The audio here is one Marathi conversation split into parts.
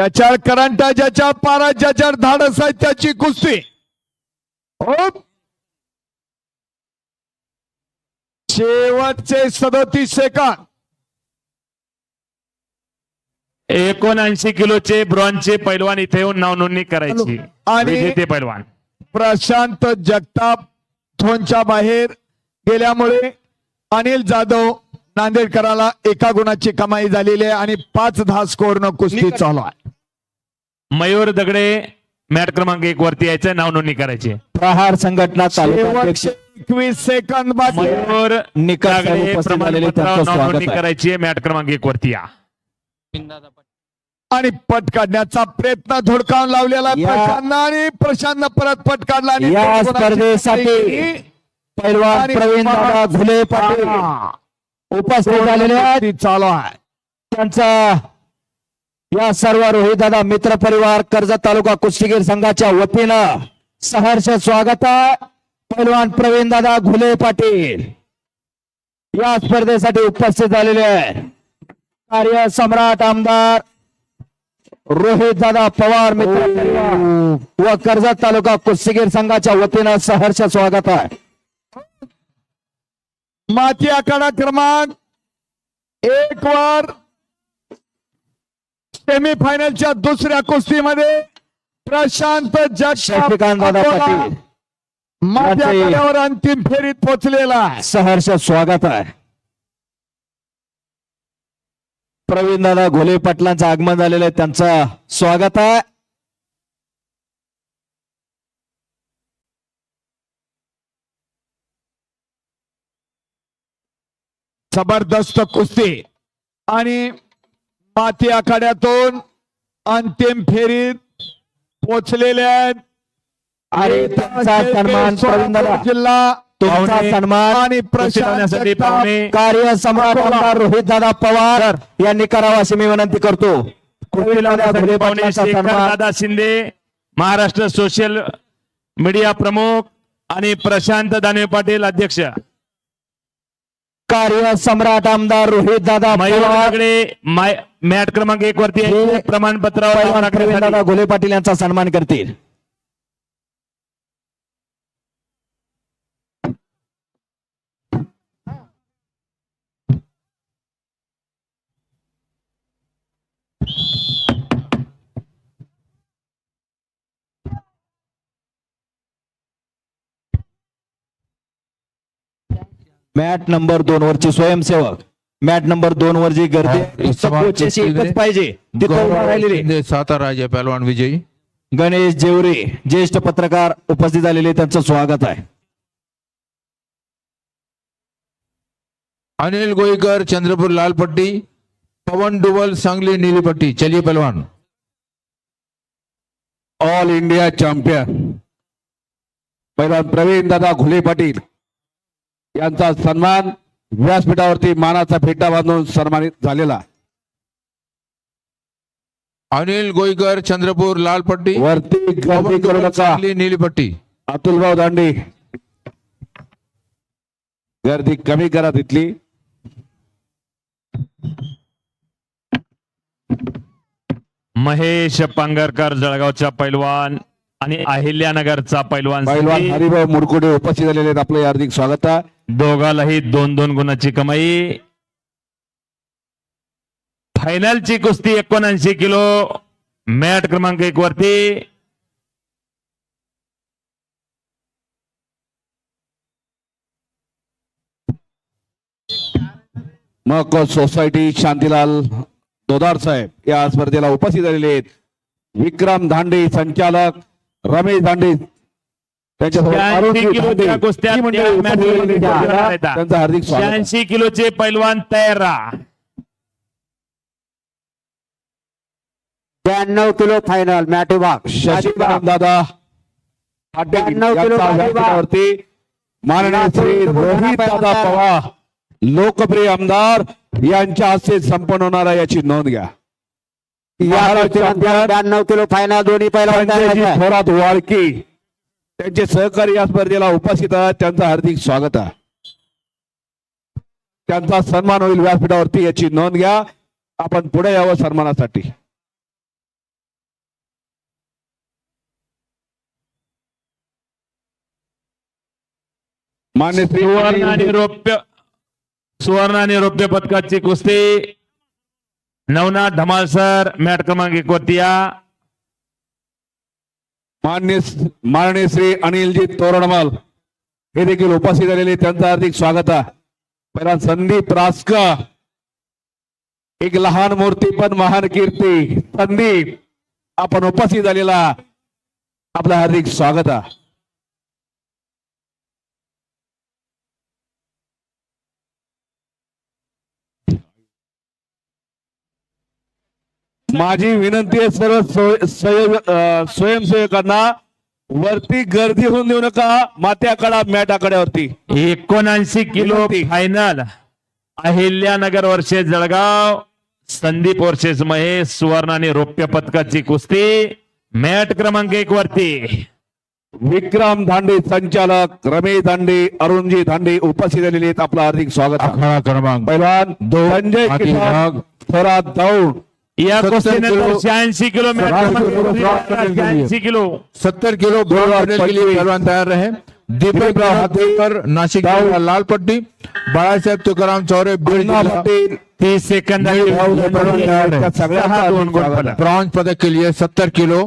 ज्याच्या करंट ज्याच्या पारा ज्याच्या धाडस आहे त्याची कुस्ती. शेवटचे 37 सेकंद. 79 किलोचे ब्रॉन्झचे पैलवान इथे येऊन नाव नोंदणी करायची. आणि विजेते पैलवान प्रशांत जगताप झोनच्या बाहेर गेल्यामुळे अनिल जाधव नांदेडकराला 1 गुणाची कमाई झालेली आहे आणि 5-10 स्कोरनं कुस्ती चालू आहे. मयूर दगडे मॅट क्रमांक 1 वरती यायचं नाव नोंदणी करायची. प्रहार संघटना शेवटचे 21 सेकंद बाकी. मयूर निकाल दगडे उपस्थित झालेले प्रमाणपत्रावर त्यांचं नाव स्वागत नोंदणी आहे. करायची. मॅट क्रमांक 1 वरती या. आणि पट काढण्याचा प्रयत्न धोडकावून लावलेला आहे प्रशांतनं आणि प्रशांतनं परत पट काढला आणि या 2 गुणाची स्पर्धेसाठी कमाई. पैलवान आणि प्रवीण दादा घुले पाटील उपस्थित झालेले आहेत. कुस्ती चालू आहे. त्यांचा या सर्व रोहित दादा मित्र परिवार कर्जत तालुका कुस्तीगीर संघाच्या वतीनं सहर्ष स्वागत आहे. पैलवान प्रवीण दादा घुले पाटील या स्पर्धेसाठी उपस्थित झालेले आहे. कार्य सम्राट आमदार रोहित दादा पवार मित्र परिवार व कर्जत तालुका कुस्तीगीर संघाच्या वतीनं सहर्ष स्वागत आहे. माती आखाडा क्रमांक 1 वर सेमीफायनलच्या दुसऱ्या कुस्तीमध्ये प्रशांत शशिकांत दादा जगताप पाटील माती आखाड्यावर अंतिम फेरीत पोहोचलेला आहे. सहर्ष स्वागत आहे. प्रवीण दादा घोले पाटलांचं आगमन झालेलं आहे. त्यांचं स्वागत आहे. जबरदस्त कुस्ती आणि माती आखाड्यातून अंतिम फेरीत पोहोचलेले आहेत. आणि त्यांचा सन्मान प्रवीण दादा जिल्हा तुमचा सन्मान आणि प्रशांत होण्यासाठी जगताप पाहुणे कार्य सम्राट आमदार रोहित दादा पवार यांनी करावा अशी मी विनंती करतो. प्रवीण दादा घोले पाहुणे पाटलांचा शेखर सन्मान दादा शिंदे महाराष्ट्र सोशल मीडिया प्रमुख आणि प्रशांत दानवे पाटील अध्यक्ष. कार्य सम्राट आमदार रोहित दादा मयूर पवार दगडे मॅट क्रमांक 1 वरती हे यायचे. प्रमाणपत्रावर नाव प्रवीण दादा टाकण्यासाठी. घोले पाटील यांचा सन्मान करतील. मॅट नंबर 2 वरची स्वयंसेवक मॅट नंबर 2 वर जी गर्दी पोचेची एकच पाहिजे तिथं उभा राहिलेले सातारा पहलवान विजयी गणेश जेवरे ज्येष्ठ पत्रकार उपस्थित झालेले त्यांचं स्वागत आहे. अनिल गोईकर चंद्रपुर लाल पट्टी, पवन डुबल सांगली नीली पट्टी. चलिए पहलवान. ऑल इंडिया चॅम्पियन पैलवान प्रवीण दादा घुले पाटील यांचा सन्मान व्यासपीठावरती मानाचा फेटा बांधून सन्मानित झालेला. अनिल गोईकर चंद्रपुर लाल पट्टी, वरती गर्दी पवन करू डुबल नका. सांगली नीली पट्टी. अतुलभाऊ दांडे गर्दी कमी करा तिथली. महेश पांगरकर जळगावचा पैलवान आणि अहिल्यानगरचा पैलवान पैलवान हरिभाऊ मुरकुडे उपस्थित झालेले आहेत. आपलं हार्दिक स्वागत आहे. दोघालाही 2-2 गुणाची कमाई. फायनलची कुस्ती 79 किलो मॅट क्रमांक 1 वरती. मग सोसायटी शांतीलाल दोदार साहेब या स्पर्धेला उपस्थित झालेले आहेत. विक्रम धांडे संचालक, रमेश धांडे त्यांच्यासोबत अरुण 86 किलोच्या धांडे, कुस्त्या ही मंडळी त्या उपस्थित मॅचमध्ये झालेली आहेत. होणार आहेत. त्यांचं हार्दिक स्वागत आहे. 86 किलोचे पैलवान तयार राहा. 92 किलो फायनल मॅट विभाग शशिकांत दादा 92 किलो वरती माननीय श्री रोहित दादा पवार लोकप्रिय आमदार यांच्या हस्ते संपन्न होणार आहे याची नोंद घ्या. या 92 किलो फायनल दोन्ही संजयजी पहिला थोरात वाळकी त्यांचे सहकारी या स्पर्धेला उपस्थित आहेत. त्यांचं हार्दिक स्वागत आहे. त्यांचा सन्मान होईल व्यासपीठावरती याची नोंद घ्या. आपण पुढे यावं सन्मानासाठी. मान्य श्री सुवर्ण आणि रौप्य पदकाची कुस्ती नवनाथ धमाल सर मॅट क्रमांक 1 वरती या. माननीय श्री अनिलजी तोरणमल हे देखील उपस्थित झालेले, त्यांचं हार्दिक स्वागत आहे. पहिला संदीप रासका, एक लहान मूर्ती पण महान कीर्ती. संदीप आपण उपस्थित झालेला, आपलं हार्दिक स्वागत आहे. माझी विनंती आहे सर्व स्वयंसेवकांना, वरती गर्दी होऊन देऊ नका. मात्याकडा मॅट आकड्यावरती 79 किलो विनंती. फायनल अहिल्यानगर वर्षे जळगाव, संदीप वर्षेस महेश, सुवर्ण आणि रौप्य पदकाची कुस्ती मॅट क्रमांक 1 वरती. विक्रम धांडे संचालक, रमेश धांडे, अरुणजी धांडे उपस्थित झालेले आहेत, आपलं हार्दिक स्वागत आहे. आखाडा क्रमांक पहिलवान संजय माती किसान विभाग. थोरात दौड या 70 कुस्तीनंतर किलो. 86 किलो मॅट क्रमांक 86 किलो 70 किलो गोल्ड मेडल के लिए पहलवान तैयार रहे. दीपक हाथेकर नाशिक जिल्हा लाल पट्टी, बाळासाहेब तुकाराम चौरे बीड जिल्हा. 30 सेकंद ब्रॉन्ज पदक के लिए 70 किलो.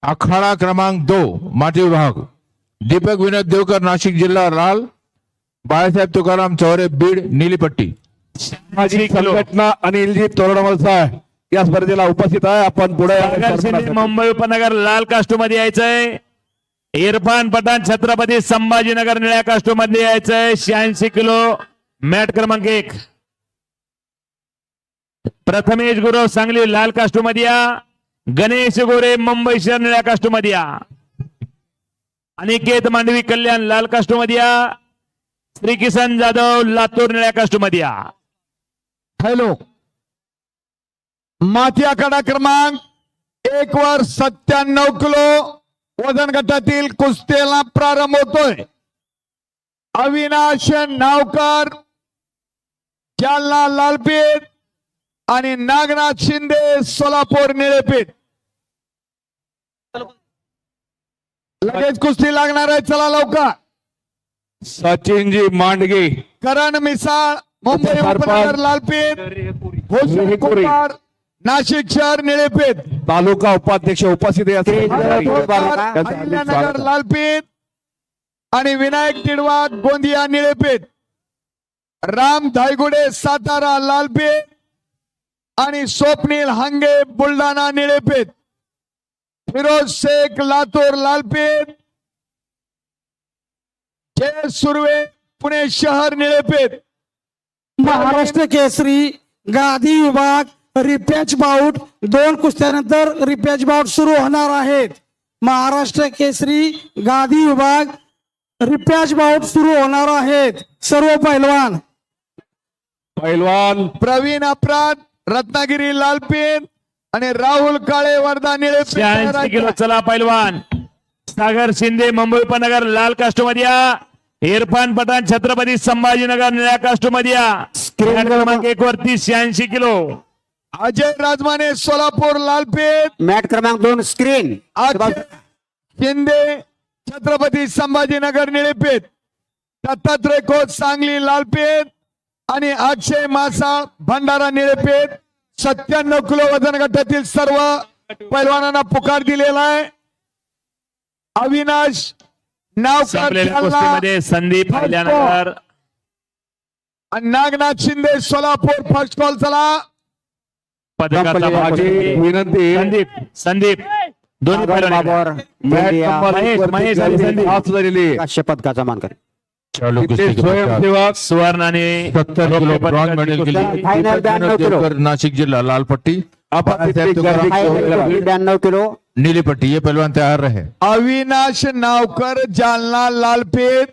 अखाड़ा क्रमांक 2 माटी विभाग, दीपक विनोद देवकर नाशिक जिल्हा लाल, बाळासाहेब तुकाराम चौरे बीड नीली पट्टी. सामाजिक संघटना अनिलजी तोरणमल साहेब या स्पर्धेला उपस्थित आहे. आपण पुढे सागर शिंदे मुंबई उपनगर लाल कास्टूम मध्ये यायचंय. इरफान पठाण छत्रपती संभाजीनगर निळ्या कास्टूम मध्ये यायचंय. 86 किलो मॅट क्रमांक 1. प्रथमेश गुरव सांगली लाल कास्टूम मध्ये या. गणेश गोरे मुंबई शहर निळ्या कास्टूम मध्ये या. अनिकेत मांडवी कल्याण लाल कास्टूम मध्ये या. श्री किसन जाधव लातूर निळ्या कास्टूम मध्ये या. हॅलो, माथी आखाडा क्रमांक 1 वर 97 किलो वजन गटातील कुस्तीला प्रारंभ होतोय. अविनाश नावकर जालना लालपेठ आणि नागनाथ शिंदे सोलापूर निळेपेठ. लगेच कुस्ती लागणार आहे, चला लवकर. सचिनजी मांडगे, करण मिसाळ मुंबई उपनगर लालपेठ, भूषण कुमार नाशिक शहर निळेपेठ, तालुका उपाध्यक्ष उपस्थित आहे. अहिल्यानगर लालपेठ आणि विनायक तिडवा गोंदिया निळेपेठ, राम धायगुडे सातारा लालपेठ आणि स्वप्नील हंगे बुलढाणा निळेपेठ, फिरोज शेख लातूर लालपेठ, जय सुर्वे पुणे शहर निळेपेठ. महाराष्ट्र केसरी गादी विभाग रिपॅच बाउट 2 कुस्त्यानंतर रिपॅच बाउट सुरू होणार आहेत. महाराष्ट्र केसरी गादी विभाग रिपॅच बाउट सुरू होणार आहेत. सर्व पैलवान प्रवीण अपराध रत्नागिरी लालपेठ आणि राहुल काळे वर्धा 86 किलो. निळेपेठ. चला पैलवान. सागर शिंदे मुंबई उपनगर लाल कास्टूम मध्ये या. इरफान पठाण छत्रपती संभाजीनगर निळ्या कास्टूम मध्ये या. मॅट क्रमांक 1 वरती 86 किलो. अजय राजमाने सोलापूर लालपेठ, मॅट क्रमांक 2 स्क्रीन. अक्षय शिंदे छत्रपती संभाजीनगर निळेपेठ, दत्तात्रय खोत सांगली लालपेठ आणि अक्षय मासाळ भंडारा निळेपेठ. 97 किलो वजन गटातील सर्व पैलवानांना पुकार दिलेला आहे. अविनाश नावकर संपलेल्या जालना कुस्तीमध्ये संदीप अहिल्यानगर, आणि नागनाथ शिंदे सोलापूर फर्स्ट कॉल. चला पदकाचा भाग माझी घेतली. विनंती, संदीप दोन्ही पैलवान बाबर मॅट नंबर महेश, 1 वरती महेश आणि गर्दी संदीप. खास झालेली. काश्य पदकाचा मानकरी. इथे स्वयंसेवक सुवर्ण आणि 70 किलो ब्रॉन्ज मेडल के लिए फाइनल दीपक 92 विनोद किलो. देवकर नासिक जिला लाल पट्टी, आपण तिथे बाळासाहेब तुकाराम गर्दी चौरे 92 किलो. नीली पट्टी. ये पहलवान तैयार रहे. अविनाश नावकर जालना लालपेठ,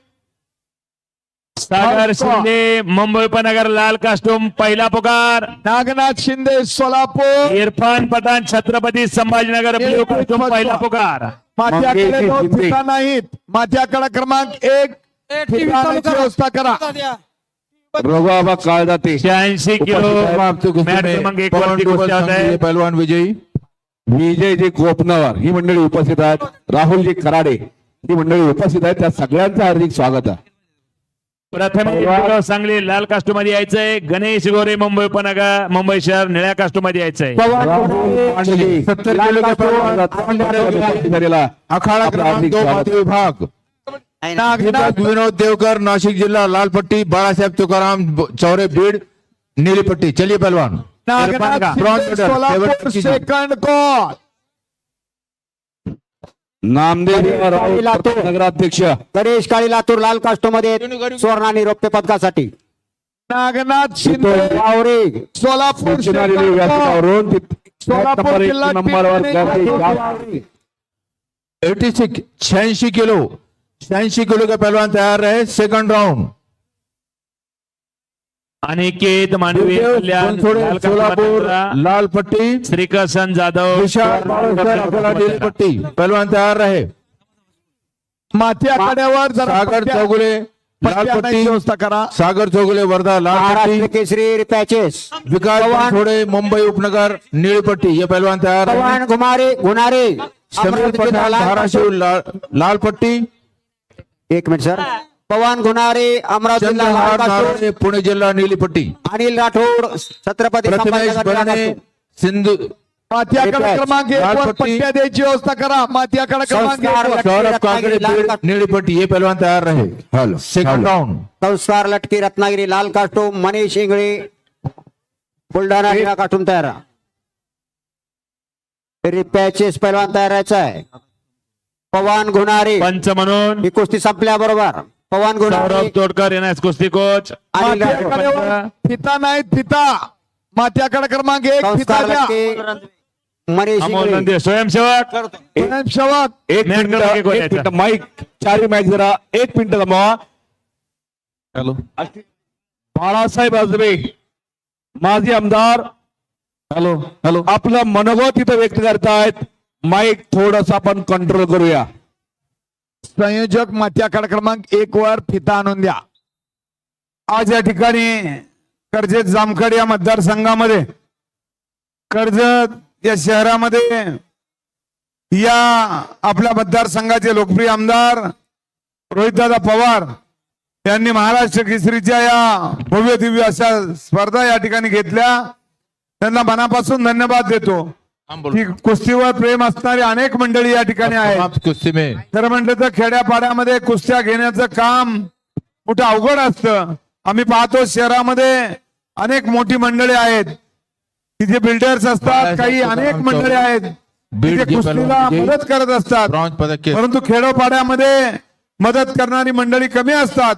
सागर शिंदे मुंबई उपनगर लाल कास्टूम पहिला पुकार. नागनाथ शिंदे सोलापूर, इरफान पठाण छत्रपती संभाजीनगर ब्ल्यू कास्टूम पहिला पुकार. माथ्याकडे मंगेश 2 शिंदे. ठिकाण नाहीत. माथ्याकडे क्रमांक 1 ठिकाणाची व्यवस्था करा. रघुबाबा काळदाते 86 किलो मॅट क्रमांक 1 पवन वरती डुबल कुस्त्या होत सांगली आहे. पहलवान विजयी. विजयजी कोपनवर ही मंडळी उपस्थित आहेत. राहुलजी खराडे जी मंडळी उपस्थित आहेत त्या सगळ्यांचं हार्दिक स्वागत आहे. प्रथम सांगली लाल कास्टूम मध्ये यायचंय. गणेश गोरे मुंबई उपनगर मुंबई शहर निळ्या कास्टूम मध्ये यायचंय. मांडली 70 किलो के पहलवान झालेला अखाड़ा आपलं क्रमांक हार्दिक 2 स्वागत. माती विभाग दीपक विनोद देवकर नासिक जिला लाल पट्टी, बाळासाहेब तुकाराम चौरे बीड नीली पट्टी. चलिए पहलवान. Nagnath bronze Shinde, medal, Solapur, favourite Kishan. Second call. Namdev Raut नगराध्यक्ष. गणेश काळी लातूर लाल कास्टो मध्ये स्वर्ण आणि रौप्य पदकासाठी नागनाथ शिंदे, वावरे सोलापूर, सूचना दिली second call. व्यासपीठावरून सोलापूर नंबर 1 जिल्हा नंबरवर टीम गर्दी मॅनेजर. 86 86 किलो के पहलवान तैयार रहे. Second round. अनिकेत मांडवे कल्याण बनसोडे, लाल सोलापुर कास्टूम लाल पट्टी. श्रीकृष्ण जाधव विशाल बाळासाहेब अकोला नीली पट्टी. पहलवान तैयार रहे. माथी आखाड्यावर जरा सागर पट्ट्या- चौगुले लाल पट्ट्या पट्टी. आणायची व्यवस्था करा. सागर चौगुले वर्धा लाल महाराष्ट्र पट्टी. केसरी पॅचेस विकास बनसोडे मुंबई उपनगर नीली पट्टी. ये पहलवान तैयार रहे. पवन घुमारे गुणारे समीर अमरावती पठाण जिल्हा लाल धाराशिव लाल पट्टी. एक मिनिट सर. पवन गुणारे अमरावती जिल्हा लाल चंद्रहार कास्टो. नारायण पुणे जिल्हा नीली पट्टी. अनिल राठोड छत्रपती प्रथमेश संभाजीनगर जिल्हा बर्णे कास्टो. सिंधू माथी आखाडा रिपॅच. क्रमांक 1 लाल वर पट्टी. पट्ट्या द्यायची व्यवस्था करा. माथी आखाडा क्रमांक संस्कार 1 वर. सौरभ काकड़े लाल बीड नीली पट्टी. ये पहलवान तैयार रहे. Hello second round. संस्कार लटकी रत्नागिरी लाल कास्टो. मनीष इंगळे बुलढाणा निळा कास्टूम तयार. पॅचेस पहिलवान तयार राहायचा आहे. पवन गुणारे पंच म्हणून ही कुस्ती संपल्याबरोबर पवन गुणारे सौरभ तोडकर यांना कुस्ती कोच. अनिल माथी राठोड. आखाड्यावर फिता नाही फिता. माथी आखाडा क्रमांक 1 फिता संस्कार द्या. लटके मनीष अमोल इंगळे नंदी स्वयंसेवक स्वयंसेवक. एक नेट मिनिट क्रमांक एक वर एक यायचा. मिनिट माईक चारी माईक जरा एक मिनिट थांबवा. हॅलो बाळासाहेब आजबे माजी आमदार. हॅलो हॅलो आपलं मनोगत इथं व्यक्त करतायत. माईक थोडस आपण कंट्रोल करूया. संयोजक माथी आखाडा क्रमांक 1 वर फिता आणून द्या. आज या ठिकाणी कर्जत जामखेड या मतदारसंघामध्ये कर्जत या शहरामध्ये या आपल्या मतदारसंघाचे लोकप्रिय आमदार रोहितदादा पवार यांनी महाराष्ट्र केसरीच्या या भव्य दिव्य अशा स्पर्धा या ठिकाणी घेतल्या. त्यांना मनापासून धन्यवाद देतो. की कुस्तीवर प्रेम असणारी अनेक मंडळी या ठिकाणी आहेत. आप कुस्ती में खरं म्हटलं तर खेड्यापाड्यामध्ये कुस्त्या घेण्याचं काम कुठं अवघड असतं. आम्ही पाहतो शहरामध्ये अनेक मोठी मंडळी आहेत. तिथे बिल्डर्स असतात. काही अनेक मंडळी आहेत बीड तिथे जी कुस्तीला पहलवान जी. मदत करत असतात. ब्रॉन्झ पदक के परंतु खेडोपाड्यामध्ये मदत करणारी मंडळी कमी असतात.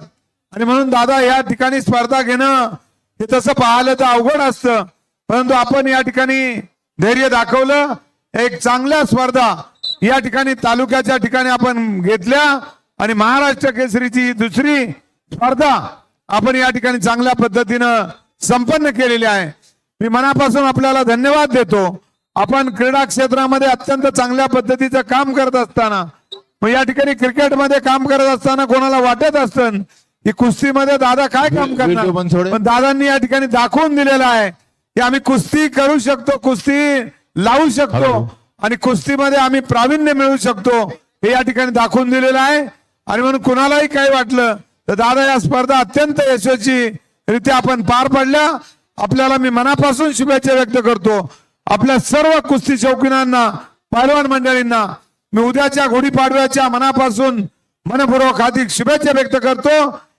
आणि म्हणून दादा या ठिकाणी स्पर्धा घेणं हे तसं पाहिलं तर अवघड असतं. परंतु आपण या ठिकाणी धैर्य दाखवलं. एक चांगल्या स्पर्धा या ठिकाणी तालुक्याच्या ठिकाणी आपण घेतल्या आणि महाराष्ट्र केसरीची दुसरी स्पर्धा आपण या ठिकाणी चांगल्या पद्धतीनं संपन्न केलेली आहे. मी मनापासून आपल्याला धन्यवाद देतो. आपण क्रीडा क्षेत्रामध्ये अत्यंत चांगल्या पद्धतीचं काम करत असताना मग या ठिकाणी क्रिकेटमध्ये काम करत असताना कोणाला वाटत असतं की कुस्तीमध्ये दादा काय काम करणार, बनसोडे. पण दादांनी या ठिकाणी दाखवून दिलेलं आहे की आम्ही कुस्ती करू शकतो, कुस्ती लावू शकतो आणि कुस्तीमध्ये आम्ही प्रावीण्य मिळवू शकतो हे या ठिकाणी दाखवून दिलेलं आहे. आणि म्हणून कुणालाही काय वाटलं तर दादा या स्पर्धा अत्यंत यशस्वीरित्या आपण पार पडल्या. आपल्याला मी मनापासून शुभेच्छा व्यक्त करतो. आपल्या सर्व कुस्ती शौकीनांना, पहलवान मंडळींना मी उद्याच्या गुढीपाडव्याच्या मनापासून मनपूर्वक हार्दिक शुभेच्छा व्यक्त करतो.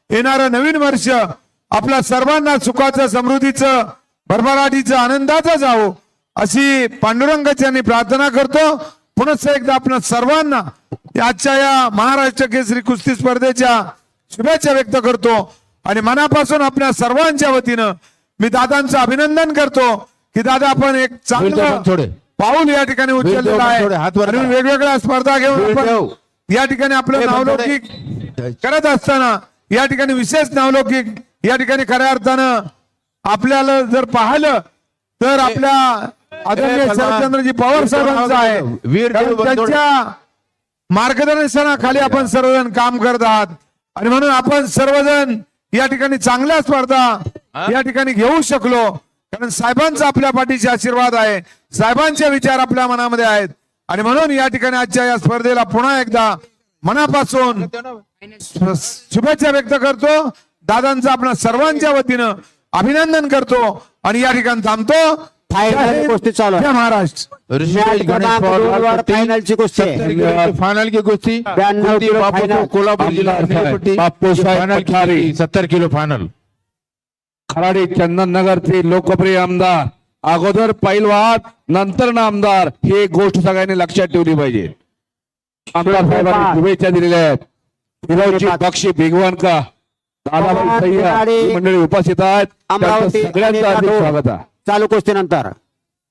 येणारं नवीन वर्ष आपल्या सर्वांना सुखाचं, समृद्धीचं, भरभराटीचं, आनंदाचं जावो अशी पांडुरंगाची प्रार्थना करतो. पुनश्च एकदा आपण सर्वांना आजच्या या महाराष्ट्र केसरी कुस्ती स्पर्धेच्या शुभेच्छा व्यक्त करतो आणि मनापासून आपल्या सर्वांच्या वतीनं मी दादांचं अभिनंदन करतो की दादा आपण एक चांगलं थोडे पाऊल या ठिकाणी उचललेलं थोडे हात वर आहे. करा. वेगवेगळ्या स्पर्धा घेऊन आपण देव. या ठिकाणी आपलं हे नावलौकिक करत असताना या ठिकाणी विशेष नावलौकिक या ठिकाणी खऱ्या अर्थानं आपल्याला जर पाहिलं तर आपल्या आदरणीय शरदचंद्रजी पवार साहेबांचं आहे. वीर कारण देव बनसोडे. त्यांच्या मार्गदर्शनाखाली आपण सर्वजण काम करत आहात आणि म्हणून आपण सर्वजण या ठिकाणी चांगल्या स्पर्धा या ठिकाणी घेऊ शकलो. कारण साहेबांचा आपल्या पाठीशी आशीर्वाद आहे, साहेबांचे विचार आपल्या मनामध्ये आहेत आणि म्हणून या ठिकाणी आजच्या या स्पर्धेला पुन्हा एकदा मनापासून शुभेच्छा व्यक्त करतो. दादांचं आपल्या सर्वांच्या वतीनं अभिनंदन करतो आणि या ठिकाणी थांबतो. फायनल कुस्ती चालू आहे. जय महाराष्ट्र. ऋषिकेश गणेश क्रमांक पवार दोन वर लालपट्टी, फायनलची कुस्ती आहे. 70 किलो फाइनल की कुस्ती 92 किलो बापू फाइनल. कोल्हापूर जिला नीलपट्टी, बापू साहेब फाइनल की पठारे. कुस्ती 70 किलो फाइनल. खराडी चंदननगरचे लोकप्रिय आमदार, अगोदर पैलवान नंतर आमदार, ही गोष्ट सगळ्यांनी लक्षात ठेवली पाहिजे. आमदार साहेबांनी शुभेच्छा दिलेल्या आहेत. फिरोजी बक्षी भिगवण का दादाभाई सय्या ही मंडळी उपस्थित आहेत. अमरावती त्यांचं सगळ्यांचं हार्दिक स्वागत आहे. चालू कुस्तीनंतर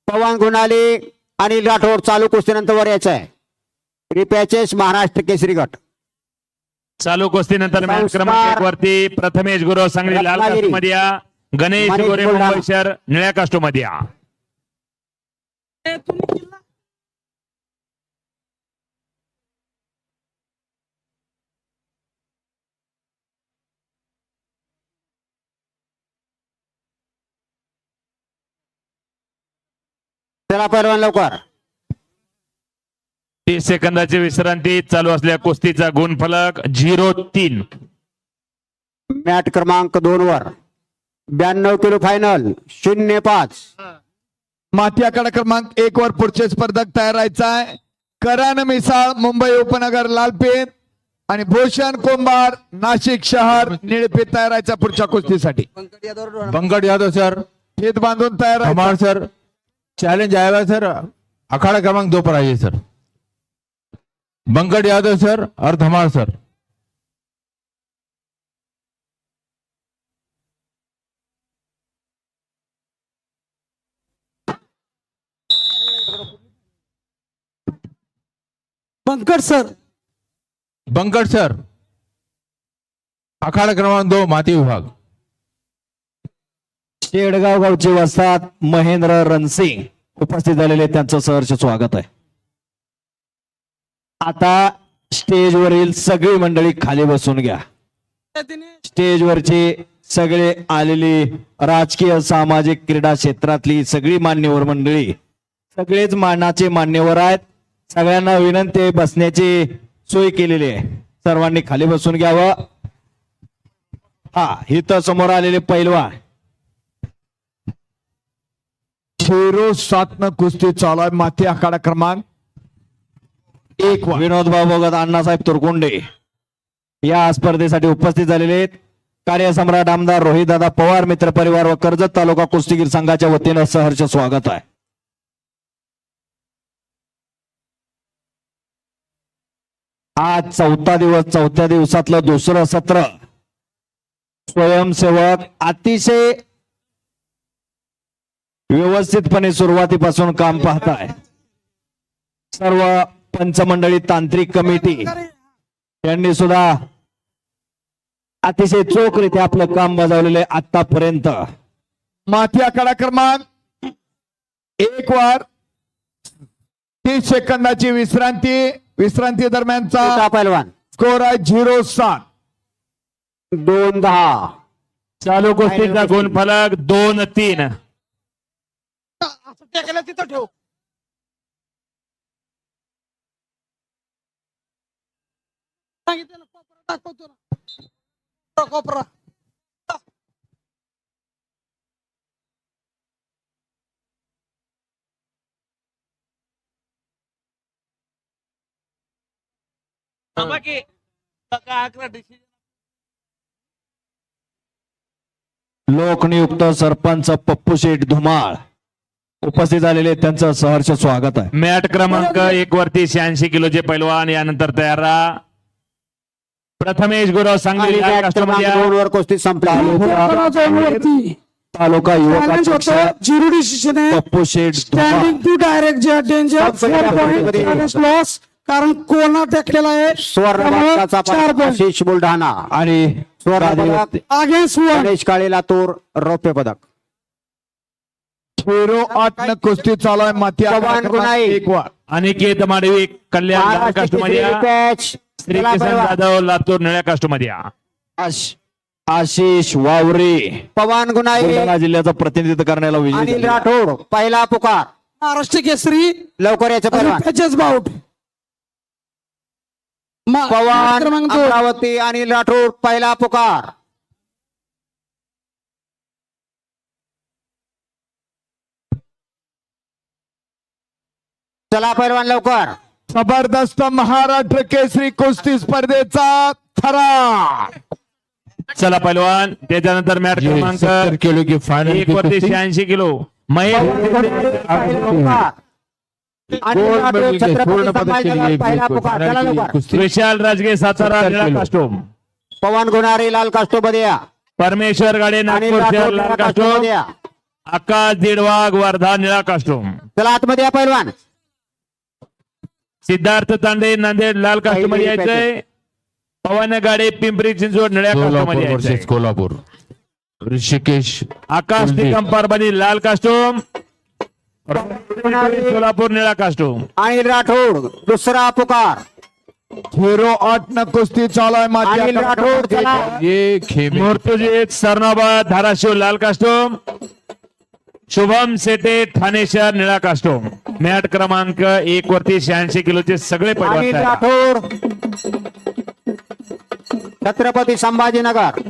पवन गुणाली अनिल राठोड चालू कुस्तीनंतर वर यायचं आहे. रिपॅचेस महाराष्ट्र केसरी गट. चालू कुस्तीनंतर मॅच संस्कार. क्रमांक 1 वरती प्रथमेश गुरव सांगली लाल रत्नागिरी. कास्टमध्ये या, गणेश मनीष गोरे बुलढाणा. मुंबई शहर निळ्या कास्टमध्ये या. चला पहिलवान लवकर. 30 सेकंदाची विश्रांती. चालू असलेल्या कुस्तीचा गुणफलक 0-3. मॅट क्रमांक 2 वर 92 किलो फायनल 0-5. माती आखाडा क्रमांक 1 वर पुढचे स्पर्धक तयार राहायचा आहे. करण मिसाळ मुंबई उपनगर लालपेठ आणि भूषण कोंबार नाशिक शहर निळपेठ तयार राहायचा पुढच्या कुस्तीसाठी. बंकट यादव सर, खेत बांधून तयार राहायचं. हमार सर, चैलेंज आएगा सर, अखाड़ा क्रमांक 2 पर आइए सर. बंकट यादव सर और धमार sir. Bankat sir. Bankat sir, अखाड़ा क्रमांक 2 माती विभाग. शेडगाव गावचे वस्ताद महेंद्र रणसिंग उपस्थित झालेले, त्यांचं सहर्ष स्वागत आहे. आता स्टेजवरील सगळी मंडळी खाली बसून घ्या. स्टेजवरचे सगळे आलेली राजकीय सामाजिक क्रीडा क्षेत्रातली सगळी मान्यवर मंडळी, सगळेच मानाचे मान्यवर आहेत. सगळ्यांना विनंती आहे, बसण्याची सोय केलेली आहे. सर्वांनी खाली बसून घ्यावं. हा, इथं समोर आलेले पैलवान 0-7 कुस्ती चालू आहे. माती आखाडा क्रमांक 1 वर. विनोद बाबोगत, अण्णासाहेब तुरकुंडे या स्पर्धेसाठी उपस्थित झालेले आहेत. कार्यसम्राट आमदार रोहितदादा पवार मित्र परिवार व कर्जत तालुका कुस्तीगीर संघाच्या वतीनं सहर्ष स्वागत आहे. आज 4था दिवस, 4थ्या दिवसातलं दुसरं सत्र. स्वयंसेवक अतिशय व्यवस्थितपणे सुरुवातीपासून काम पाहताय. सर्व पंचमंडळी तांत्रिक कमिटी यांनी सुद्धा अतिशय चोखरीत्या आपलं काम बजावलेलं आहे आतापर्यंत. माती आखाडा क्रमांक 1 वर 30 सेकंदाची विश्रांती दरम्यानचा छोटा पहिलवान स्कोर आहे 0-7. 2-10. चालू कुस्तीचा गुणफलक 2-3. असं टेकलं तिथं ठेव. सांगितलं ना, कोपरा दाखवतो ना. कोपरा. लोकनियुक्त सरपंच पप्पू शेठ धुमाळ उपस्थित झालेले, त्यांचं सहर्ष स्वागत आहे. मॅट क्रमांक 1 वरती 86 किलोचे पैलवान यानंतर तयार राहा. प्रथमेश गुरव सांगली आणि लाल मॅट कास्टमध्ये क्रमांक या. 2 वर कुस्ती संपली. वरती तालुका युवक चॅलेंज अध्यक्ष होतं. जिरो डिसिजन आहे. Pappu Sheth standing Dhumal. Two direct danger. संपलेल्या पॉईंट लॉस, कारण कोणा टेकलेला आहे. स्वर्ण त्यामुळे पदकाचा 4 पॉईंट. आशिष बुलढाणा. आणि स्वर्ण पदक अगेन्स्ट वन. गणेश काळे लातूर रौप्य पदक. 0-8 कुस्ती चालू आहे. माती आखाडा पवन क्रमांक गुणाई. 1 वर. अनिकेत माडवी कल्याण लाल महाराष्ट्र कास्टमध्ये केसरी या. पॅच. श्री चला किसन पहिलवान. जाधव लातूर निळ्या कास्टमध्ये या. आशिष वावरे पवन गुणाई बुलढाणा जिल्ह्याचं प्रतिनिधित्व करण्याला विजयी अनिल झाले. राठोड पहिला पुकार. महाराष्ट्र केसरी लवकर याचं पहिलवान. रिपॅचेस बाउट. पवार क्रमांक 2 अमरावती अनिल राठोड पहिला पुकार. चला पैलवान लवकर. जबरदस्त महाराष्ट्र केसरी कुस्ती स्पर्धेचा थरा. चला पैलवान त्याच्यानंतर मॅट ये क्रमांक 70 किलो की फाइनल 1 वरती 86 किलो महेश पहिला पुकार. अनिल गोल्ड राठोड मेडल के छत्रपती स्वर्ण पदक के संभाजीनगर लिए पहिला पुकार. चला फाइनल की लवकर. कुश्ती विशाल राजगे सातारा 70 निळा किलो. कास्टोम पवन गुणारी लाल कास्टोमध्ये या. परमेश्वर गाडे अनिल नागपूर शहर राठोड लाल निळा कास्टोम कास्टोमध्ये या. आकाश दीडवाग वर्धा निळा कास्टोम चला आतमध्ये या पैलवान. सिद्धार्थ तांडे नांदेड लाल कास्टोम मध्ये पहिली यायचंय. पवन गाडे पिंपरी चिंचवड निळ्या कास्टोम सोलापुर मध्ये वर्सेस यायचंय. कोल्हापुर. ऋषिकेश आकाश निकम परभणी लाल कास्टोम सोलापूर निळा कास्टोम. अनिल राठोड दुसरा पुकार. 08 न कुस्ती चालू आहे माती अनिल आता राठोड चला. ये खेमे मुर्तुजीत सरनाबाद धाराशिव लाल कास्टोम शुभम सेटे ठाणे शहर निळा कास्टोम. मॅट क्रमांक 1 वरती 86 किलोचे सगळे पैलवान अनिल तयार. राठोड छत्रपती संभाजीनगर.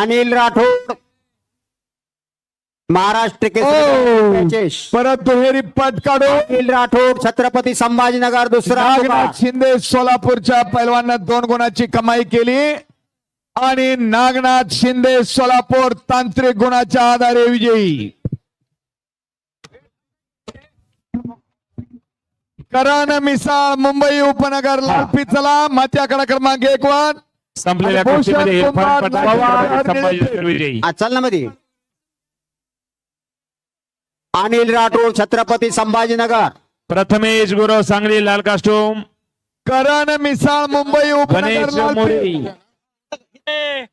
अनिल राठोड महाराष्ट्र केसरी. परत दुहेरी पट काढू. अनिल राठोड छत्रपती संभाजीनगर दुसरा पुकार. नागनाथ शिंदे सोलापूरच्या पैलवानानं 2 गुणाची कमाई केली आणि नागनाथ शिंदे सोलापूर तांत्रिक गुणाच्या आधारे विजयी. करण मिसाळ मुंबई उपनगर लालपी चला मात्याकडे क्रमांक 1 वर. संपलेल्या भूषण कुस्तीमध्ये इरफान कुमार पठाण पवार छत्रपती संभाजीनगर विजयी. चल ना मध्ये. अनिल राठोड छत्रपती संभाजीनगर. प्रथमेश गुरव सांगली लाल कास्टोम करण मिसाळ मुंबई उपनगर गणेश लालपी. मोरे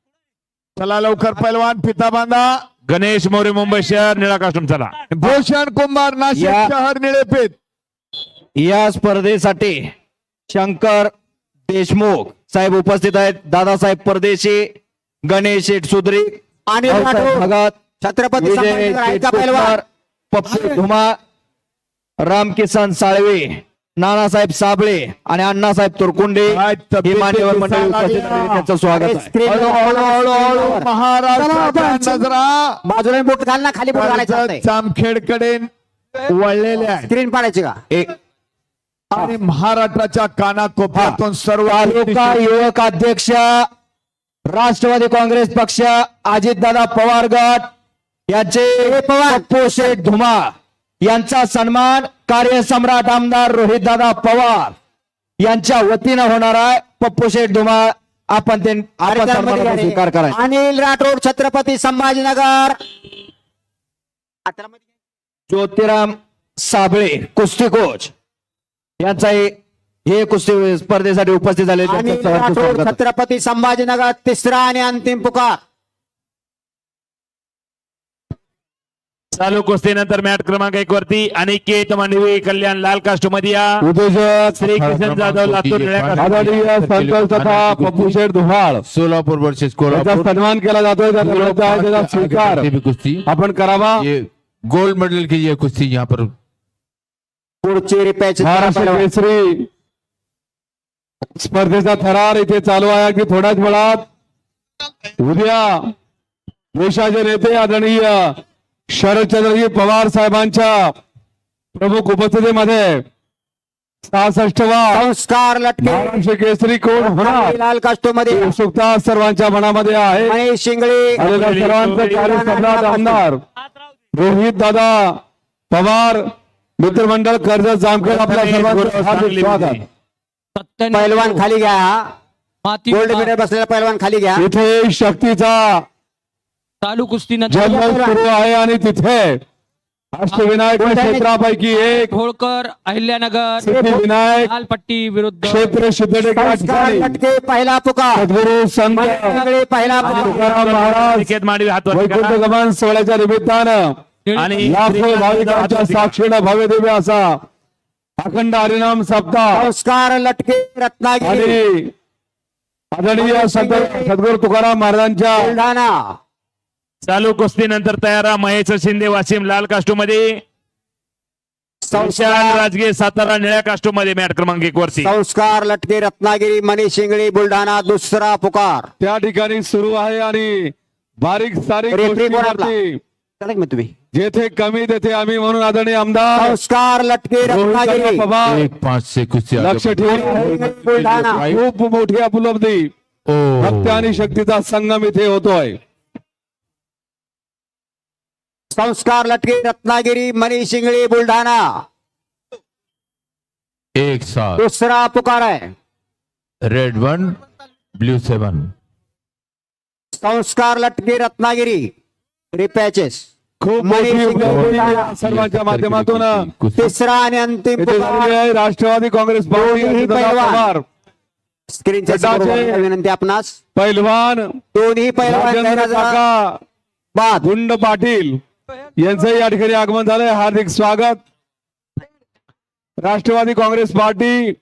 चला लवकर पैलवान फिता बांधा. गणेश मोरे मुंबई शहर निळा कास्टोम. चला भूषण कुमार नाशिक या- शहर निळेपेठ. या स्पर्धेसाठी शंकर देशमुख साहेब उपस्थित आहेत. दादासाहेब परदेशी, गणेश शेठ सुद्री, अनिल भाऊसाहेब राठोड भगत, छत्रपती विजय संभाजीनगर ऐका शेठ पैलवान. कुमार, पप्पू धुमा, रामकिसन साळवे, नानासाहेब साबळे आणि अण्णासाहेब तुरकुंडे काय तब्येत ही मान्यवर दिसायला मंडळी उपस्थित लागली. आहेत. त्यांचं स्वागत आहे. स्क्रीन हळूहळू महाराष्ट्राच्या नजरा बाजूला बोट घाल ना, खाली बोट घालायचं असतंय. जामखेडकडे वळलेल्या आहेत स्क्रीन पाडायची का? एक आणि महाराष्ट्राच्या कानाकोपऱ्यातून सर्व तालुका युवक अध्यक्ष राष्ट्रवादी काँग्रेस पक्ष अजितदादा पवार गट यांचे पप्पू शेठ धुमा यांचा सन्मान कार्यसम्राट आमदार रोहितदादा पवार यांच्या वतीनं होणार आहे. पप्पू शेठ धुमा आपण सन्मानाचा स्वीकार करायचा. अनिल राठोड छत्रपती संभाजीनगर. ज्योतिराम साबळे कुस्ती कोच यांचाही हे कुस्ती स्पर्धेसाठी उपस्थित झाले. अनिल राठोड छत्रपती संभाजीनगर तिसरा आणि अंतिम पुकार. चालू कुस्तीनंतर मॅट क्रमांक 1 वरती अनिकेत मांडवी कल्याण लाल कास्टोम मध्ये या. उद्योजक श्री किसन जाधव लातूर निळ्या कास्टोम. आदरणीय संतोष तथा पप्पू शेठ धुमाळ सोलापुर वर्सेस त्याचा कोल्हापुर. सन्मान केला जातोय. त्या लढतीचा आहे त्याचा स्वीकार भी कुश्ती आपण करावा. ये गोल्ड मेडल की ये कुश्ती यहाँ पर पुढची रिपॅच महाराष्ट्र केसरी स्पर्धेचा थरार इथे चालू आहे. अगदी थोड्याच वेळात उद्या देशाचे नेते आदरणीय शरदचंद्रजी पवार साहेबांच्या प्रमुख उपस्थितीमध्ये 66वा संस्कार लटके महाराष्ट्र केसरी कोण होणार लाल कास्टोमध्ये उत्सुकता सर्वांच्या मनामध्ये आहे. महेश शिंगळे आलेल्या सर्वांचं कार्यसम्राट आमदार रोहित दादा पवार मित्रमंडळ कर्जत जामखेड आपल्या सर्वांचं हार्दिक स्वागत. पैलवान खाली घ्या. गोल्ड मेडल बसलेला पैलवान खाली घ्या. इथे शक्तीचा चालू कुस्ती जल्लोष सुरू आहे आणि तिथे अष्टविनायक क्षेत्रापैकी एक होळकर अहिल्यानगर सिद्धिविनायक लालपट्टी विरुद्ध क्षेत्र सिद्धटेक या संस्कार ठिकाणी लटके पहिला पुकार. सद्गुरू संत शिंगळे पहिला पुकार. तुकाराम महाराज अनिकेत मांडवी हात वरती वैकुंठ करा. गमन सोहळ्याच्या निमित्तानं आणि लाखो भाविकांच्या साक्षीनं भव्य दिव्य असा अखंड हरिनाम सप्ताह संस्कार लटके रत्नागिरी आणि आदरणीय संत सद्गुरू तुकाराम महाराजांच्या बुलढाणा. चालू कुस्तीनंतर तयार महेश शिंदे वाशिम लाल कास्टोम मध्ये विशाल राजगे सातारा निळ्या कास्टूम मध्ये मॅट क्रमांक 1 वरती. संस्कार लटके रत्नागिरी मनीष शिंगळे बुलढाणा दुसरा पुकार. त्या ठिकाणी सुरू आहे आणि बारीक सारीक रेफरी कोण आपला? गोष्टीवरती चला की मग तुम्ही. जेथे कमी तेथे आम्ही म्हणून आदरणीय आमदार संस्कार लटके रत्नागिरी रोहित पवार 1-5 से कुस्ती आगे लक्ष ठेवून बुलढाणा. खूप मोठी उपलब्धी भक्ती आणि शक्तीचा संगम इथे होतोय. संस्कार लटके रत्नागिरी मनीष शिंगळे बुलढाणा एक साथ दुसरा पुकार आहे. Red 1 blue 7. संस्कार लटके रत्नागिरी रिपॅचेस खूप मनीष मोठी शिंगळे उपलब्धी बुलढाणा. या सर्वांच्या माध्यमातून तिसरा आणि अंतिम इथे झालेली पुकार. आहे. राष्ट्रवादी काँग्रेस पार्टी दोन्ही अजितदादा पैलवान. पवार स्क्रीनच्या गटाचे समोर विनंती आपणास. पैलवान दोन्ही पैलवान राजेंद्र तयार झाला. काका बाद. गुंड पाटील यांचं या ठिकाणी आगमन झालंय. हार्दिक स्वागत. राष्ट्रवादी काँग्रेस पार्टी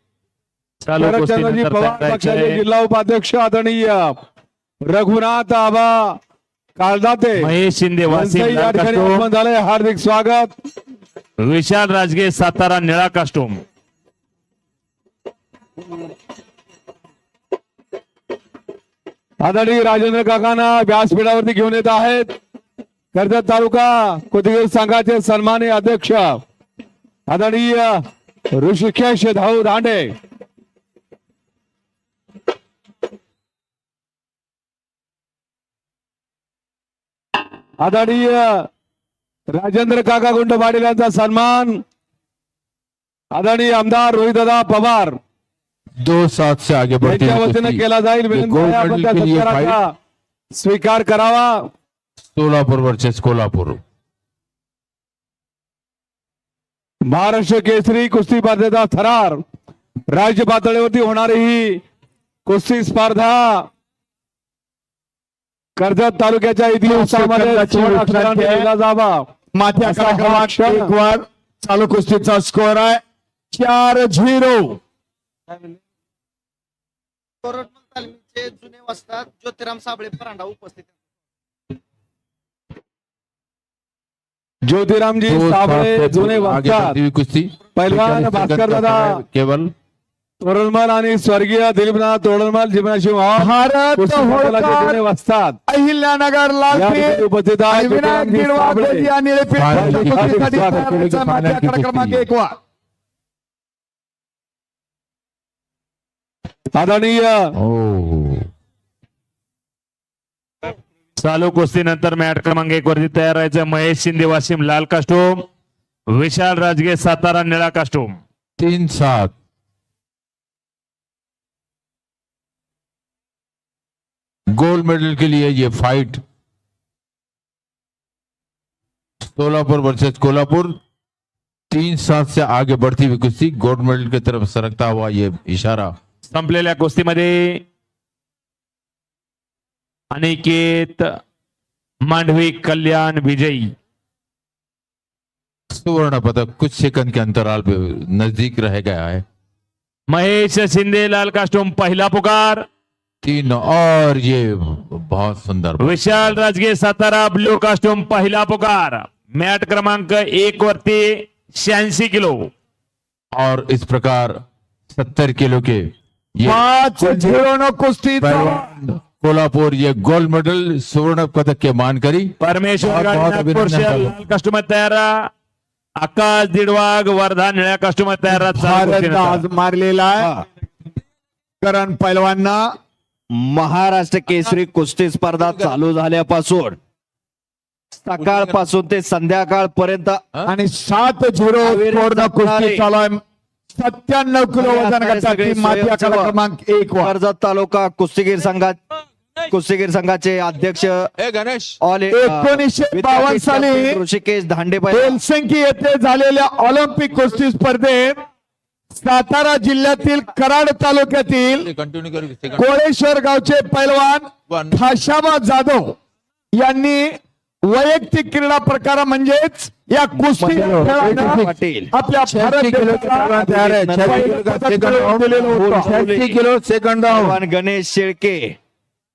चालू कुस्ती शरदचंद्रजी नंतर पवार सांगायचे पक्षाचे आहे. जिल्हा उपाध्यक्ष आदरणीय रघुनाथ आबा काळदाते महेश शिंदे वासिम यांचं या लाल ठिकाणी कास्टूम. आगमन झालंय. हार्दिक स्वागत. विशाल राजगे सातारा निळा कास्टूम. आदरणीय राजेंद्र काकांना व्यासपीठावरती घेऊन येत आहेत. कर्जत तालुका कुस्तीगीर संघाचे सन्माननीय अध्यक्ष आदरणीय ऋषिकेश धाऊ दांडे. आदरणीय राजेंद्र काका गुंड पाटील यांचा सन्मान आदरणीय आमदार रोहितदादा पवार 2-7 से आगे बढ़ती यांच्या हुई वतीने कुश्ती. केला जाईल. ये विनंती गोल्ड आहे, आपण मेडल त्या के लिए सत्काराचा स्वीकार करावा. सोलापुर वर्सेस कोल्हापुर. महाराष्ट्र केसरी कुस्ती स्पर्धेचा थरार राज्य पातळीवरती होणारी ही कुस्ती स्पर्धा कर्जत तालुक्याच्या इतिहासामध्ये सुवर्ण अक्षरांनी लिहिला जावा. माथ्या असा क्रमांक हा क्षण. 1 वर चालू कुस्तीचा स्कोर आहे 4-0. कोरटमल तालमीचे जुने वस्ताद ज्योतिराम साबळे परांडा उपस्थित आहेत. ज्योतिरामजी 2-7 साबळे से जुने आगे वस्ताद बढ़ती हुई कुश्ती. पहलवान वैज्ञानिक भास्कर संगत का दादा समय केवल तोरणमल आणि स्वर्गीय दिलीपनाथ तोरणमल जीवनाशिव भारत होळकर जुने वस्ताद अहिल्यानगर या लालपीठ ठिकाणी उपस्थित आहेत. आणि विनायक ज्योतिरामजी गिरवाळ साबळे. गोदिया निळेपीठ फायनल यांच्या की कुस्तीसाठी कुस्ती. तयार व्हायचं. फायनल माथ्या की क्रमांक कुस्ती. 1 वर आदरणीय चालू कुस्ती नंतर मॅट क्रमांक 1 वरती तयार व्हायचं. महेश शिंदे वासिम लाल कास्टूम. विशाल राजगे सातारा निळा कास्टूम. 3-7. गोल्ड मेडल के लिए ये फाइट सोलापुर वर्सेस कोल्हापुर 3-7 से आगे बढ़ती हुई कुश्ती. गोल्ड मेडल की तरफ सरकता हुआ ये इशारा. संपलेल्या कुस्तीमध्ये अनिकेत मांडवी कल्याण विजयी. स्वर्ण पदक कुछ सेकंड के अंतराल पे नजदीक रह गया है. महेश शिंदे लाल कास्टूम पहिला पुकार. 3 और ये बहुत सुंदर. विशाल राजगे सातारा ब्ल्यू कास्टूम पहिला पुकार. मॅट क्रमांक 1 वरती 86 किलो. और इस प्रकार 70 किलो के ये 5-0 न कुस्ती पहलवान कोल्हापुर ये गोल्ड मेडल स्वर्ण पदक के मान करी. परमेश्वर बहुत- बहुत नागपूर अभिनंदन शहर चालू. लाल कास्टूम तयार. आकाश दिडवाग वर्धा निळ्या कास्टूम तयार. चालू भारत कुस्तीनंतर. आज मारलेला आहे. करण पैलवांना महाराष्ट्र केसरी कुस्ती स्पर्धा चालू झाल्यापासून सकाळपासून ते संध्याकाळपर्यंत आणि 7-0 स्कोर न कुस्ती चालू आहे. 97 किलो वजन गटाची माथ्या क्रमांक 1 वर कर्जत तालुका कुस्तीगीर संघाचे अध्यक्ष गणेश ऑल 1952 साली ऋषिकेश धांडे हेलसिंकी येथे झालेल्या ऑलिम्पिक कुस्ती स्पर्धेत सातारा जिल्ह्यातील कराड तालुक्यातील कंटिन्यू करू. कोळेश्वर गावचे पैलवान खाशाबा जाधव यांनी वैयक्तिक क्रीडा प्रकार म्हणजेच या कुस्ती खेळानं पाटील आपल्या भारत देशाला तयार है. 86 किलो सेकंड राउंड. पहलवान गणेश शेळके,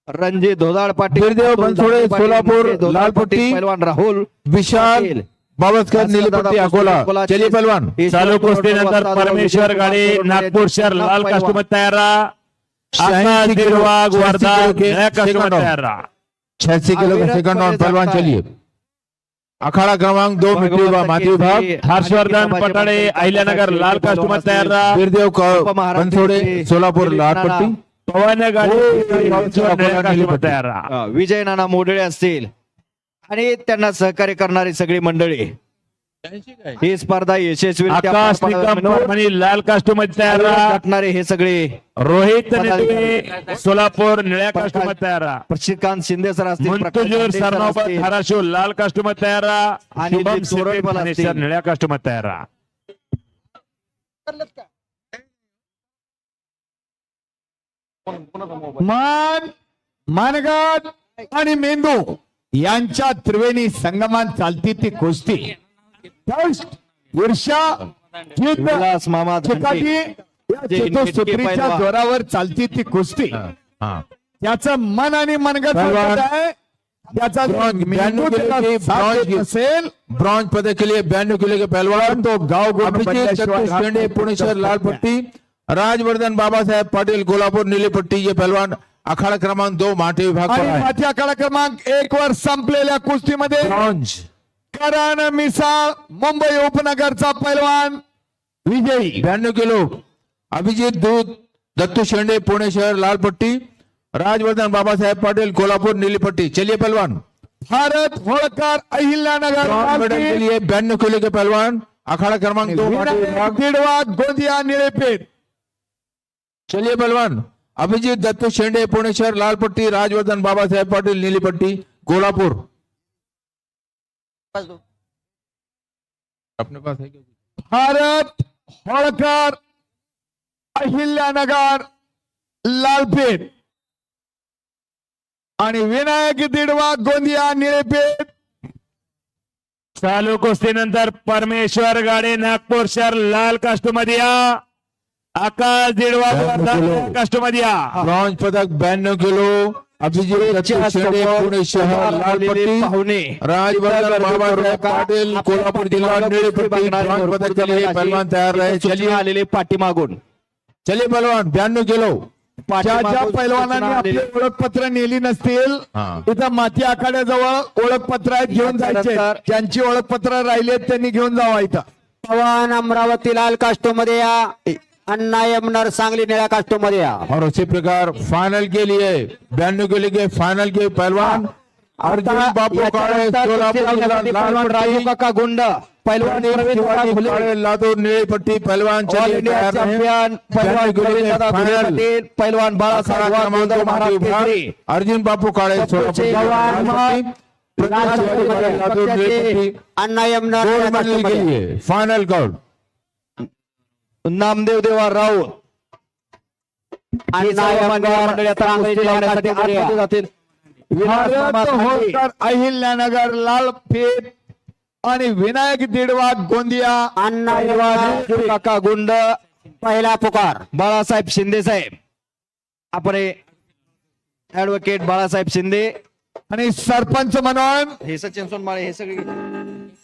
रणजित धोदाळ पाटील, बिरदेव बनसोडे, पाटील, सोलापूर, धोदाळ लालपट्टी, पाटील, पहलवान राहुल विशाल पाटील, बावस्कर नीलीपट्टी अकोला चलिए पहलवान चालू कुस्तीनंतर परमेश्वर गाडी नागपूर शहर लाल कास्टूम तयार रहा. आकाश दिडवाग वर्धा निळ्या कास्टूम तयार रहा. 86 किलो का सेकंड राउंड पहलवान चलिए अखाड़ा क्रमांक 2 मिट्टी व माती विभाग हर्षवर्धन पटाळे अहिल्यानगर लाल कास्टूम तयार रहा. वीरदेव बनसोडे सोलापूर लाल पट्टी पवन गाडी निळ्या कास्टूम तयार रहा. विजय नाना मोडळे असतील आणि त्यांना सहकार्य करणारी सगळी मंडळी ही स्पर्धा यशस्वीरित्या आकाश पार पाडणार निकम म्हणून परभणी लाल कास्टूम तयार रहा. गाठणारे हे सगळे रोहित नेते सोलापूर निळ्या कास्टूम तयार रहा. प्रशिकांत शिंदे सर असतील, प्रकाश मुंतजूर शिंदे सर सरनोबत असतील, धाराशिव लाल कास्टूम तयार रहा. आणि शुभम जे शेट्टी तोरणपाल ठाणेश्वर असतील. निळ्या कास्टूम तयार रहा. मान मानगड आणि मेंदू यांच्या त्रिवेणी संगमात चालती ती कुस्ती. फर्स्ट ईर्ष्या जिद्द, विलास मामा चिकाटी या चतुसूत्रीच्या जोरावर चालती ती कुस्ती. हाँ त्याचं मन आणि मनगट पहलवान. हलकत आहे. त्याचा ब्रॉन्झ, मेंदू 92 त्याला किलो की साथ ब्रॉन्झ देत नसेल ब्रॉन्ज पदक के लिए 92 किलो के पहलवान तो गाव गुण अभिजीत बनल्याशिवाय चतुष शेंडे राहत पुणे शहर नाही. लाल पट्टी राजवर्धन बाबा साहेब पाटिल कोल्हापुर नीली पट्टी ये पहलवान अखाड़ा क्रमांक 2 माटे विभाग पर आणि है माथी आखाडा क्रमांक 1 वर संपलेल्या कुस्तीमध्ये ब्रॉन्ज करण मिसाळ मुंबई उपनगरचा पैलवान विजयी. 92 किलो अभिजीत दूध दत्तू शेंडे पुणे शहर लाल पट्टी राजवर्धन बाबा साहेब पाटिल कोल्हापुर नीली पट्टी चलिए पहलवान भारत होळकर अहिल्यानगर ब्रॉन्ज मेडल के लिए 92 किलो के पहलवान अखाड़ा क्रमांक 2 माटे विभाग दिडवा गोंदिया निळेपेठ. चलिए पहलवान अभिजीत दत्तू शेंडे पुणे शहर लाल पट्टी राजवर्धन बाबा साहेब पाटिल नीली पट्टी कोल्हापुर अपने पास है क्या? भारत होळकर अहिल्यानगर लालपेठ आणि विनायक दिडवा गोंदिया निळेपेठ. चालू कुस्तीनंतर परमेश्वर गाडी नागपूर शहर लाल कास्टूम या. आकाश दिडवा वर्धा निळ्या कास्टूम या. ब्रॉन्ज पदक 92 किलो अभिजीत दत्तू शेंडे पुणे शहर लाल पट्टी पाहुणे राजवर्धन बाबा साहेब पाटिल कोल्हापुर जिला नीली पट्टी ब्रॉन्ज पदक के लिए पहलवान तैयार रहे चलिए आलेले पाठीमागून चलिए पहलवान 92 किलो ज्या ज्या पैलवानांनी आपली ओळखपत्र नेली नसतील हा. इथं माती आखाड्याजवळ ओळखपत्र आहेत, घेऊन जायचे. ज्यांची ओळखपत्र राहिली आहेत त्यांनी घेऊन जावा इथं. पवन अमरावती लाल कास्टो मध्ये या. अन्ना यमनर सांगली निळ्या कास्टो मध्ये या. और उसी प्रकार फाइनल के लिए 92 किलो के फाइनल के पहलवान अर्जुन बापू काळे सोलापुर जिला लाल पट्टी काका गुंड पैलवान शिवाजी काळे लातूर नीली पट्टी पहलवान चलिए तैयार रहे चॅम्पियन पैलवान 92 किलो के फाइनल पाटील पैलवान बाळासाहेब अखाड़ा क्रमांक 2 माटे विभाग अर्जुन बापू काळे सोलापुर जिला लाल पट्टी प्रकाश शिवाजी काळे लातूर नीली पट्टी अन्ना यमनर गोल्ड निळ्या मेडल कास्टो के मध्ये. लिए फाइनल काउंट नामदेव देवा राऊत अन्ना यमनर सांगली निळ्या कास्टो मध्ये या. जातील. भारत होळकर अहिल्यानगर लालपेठ आणि विनायक दिडवा गोंदिया. अन्ना यमनर काका गुंड पहिला पुकार. बाळासाहेब शिंदे साहेब आपण ऍडव्होकेट बाळासाहेब शिंदे आणि सरपंच म्हणून हे सचिन सोनमाळे हे सगळे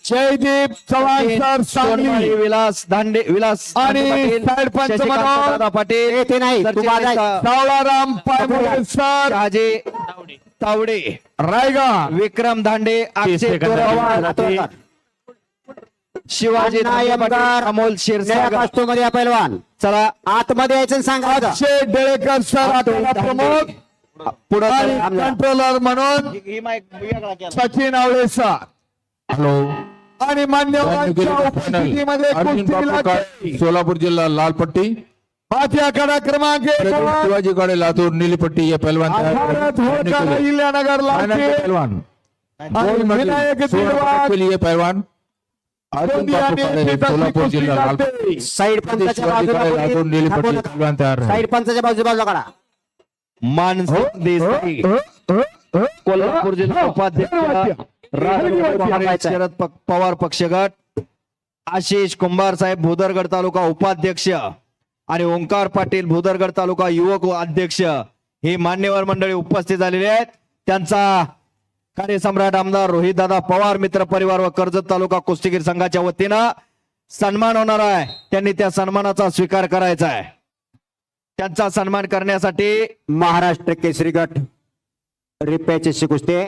जयदीप चव्हाण सर सांगली. सोनमाळे, विलास दांडे विलास आणि पाटील, साहेब पंच शशिकांत म्हणून दादा पाटील येथे नाही, तू सरचिटणीस बाजार. सावळाराम पायमुळे सर शहाजी तावडे रायगड. विक्रम धांडे अक्षय सेकंद तोरवाल, झाले. शिवाजी अन्ना धांडे यमनर पाटील, अमोल निळ्या क्षीरसागर कास्टो मध्ये या पैलवान. चला आतमध्ये यायचं आणि सांगायचं. अक्षय डेळेकर सर आखाडा प्रमुख पुढे आणि कंट्रोलर म्हणून सचिन आवळे सर हेलो आणि 92 मान्यवरांच्या किलो का उपस्थितीमध्ये फाइनल अर्जुन बापू कुस्तीला काळे सोलापुर जिला लाल पट्टी माथी आखाडा क्रमांक 1 वर शिवाजी काळे लातूर नीली पट्टी ये पहलवान तैयार रहे। भारत होळकर 92 किलो। अहिल्यानगर फाइनल के लालपेठ पहलवान आणि विनायक दिडवा के लिए पहलवान अर्जुन गोंदिया बापू काळे निळेपेठ सोलापुर कुस्ती जिला लाल लागते. साईड पंचाच्या शिवाजी काळे लातूर नीली पट्टी बाजूला पहलवान तैयार रहे। साईड पंचाच्या बाजूला काढा. मानसिंग देसाई कोल्हापूर जिल्हा उपाध्यक्ष शरद पवार पक्षगट आशिष कुंभार साहेब भुदरगड तालुका उपाध्यक्ष आणि ओंकार पाटील भुदरगड तालुका युवक अध्यक्ष हे मान्यवर मंडळी उपस्थित झालेले आहेत. त्यांचा कार्यसम्राट आमदार रोहितदादा पवार मित्र परिवार व कर्जत तालुका कुस्तीगीर संघाच्या वतीनं सन्मान होणार आहे. त्यांनी त्या सन्मानाचा स्वीकार करायचा आहे. त्यांचा सन्मान करण्यासाठी महाराष्ट्र केसरी गट रिपॅचेसची कुस्ती.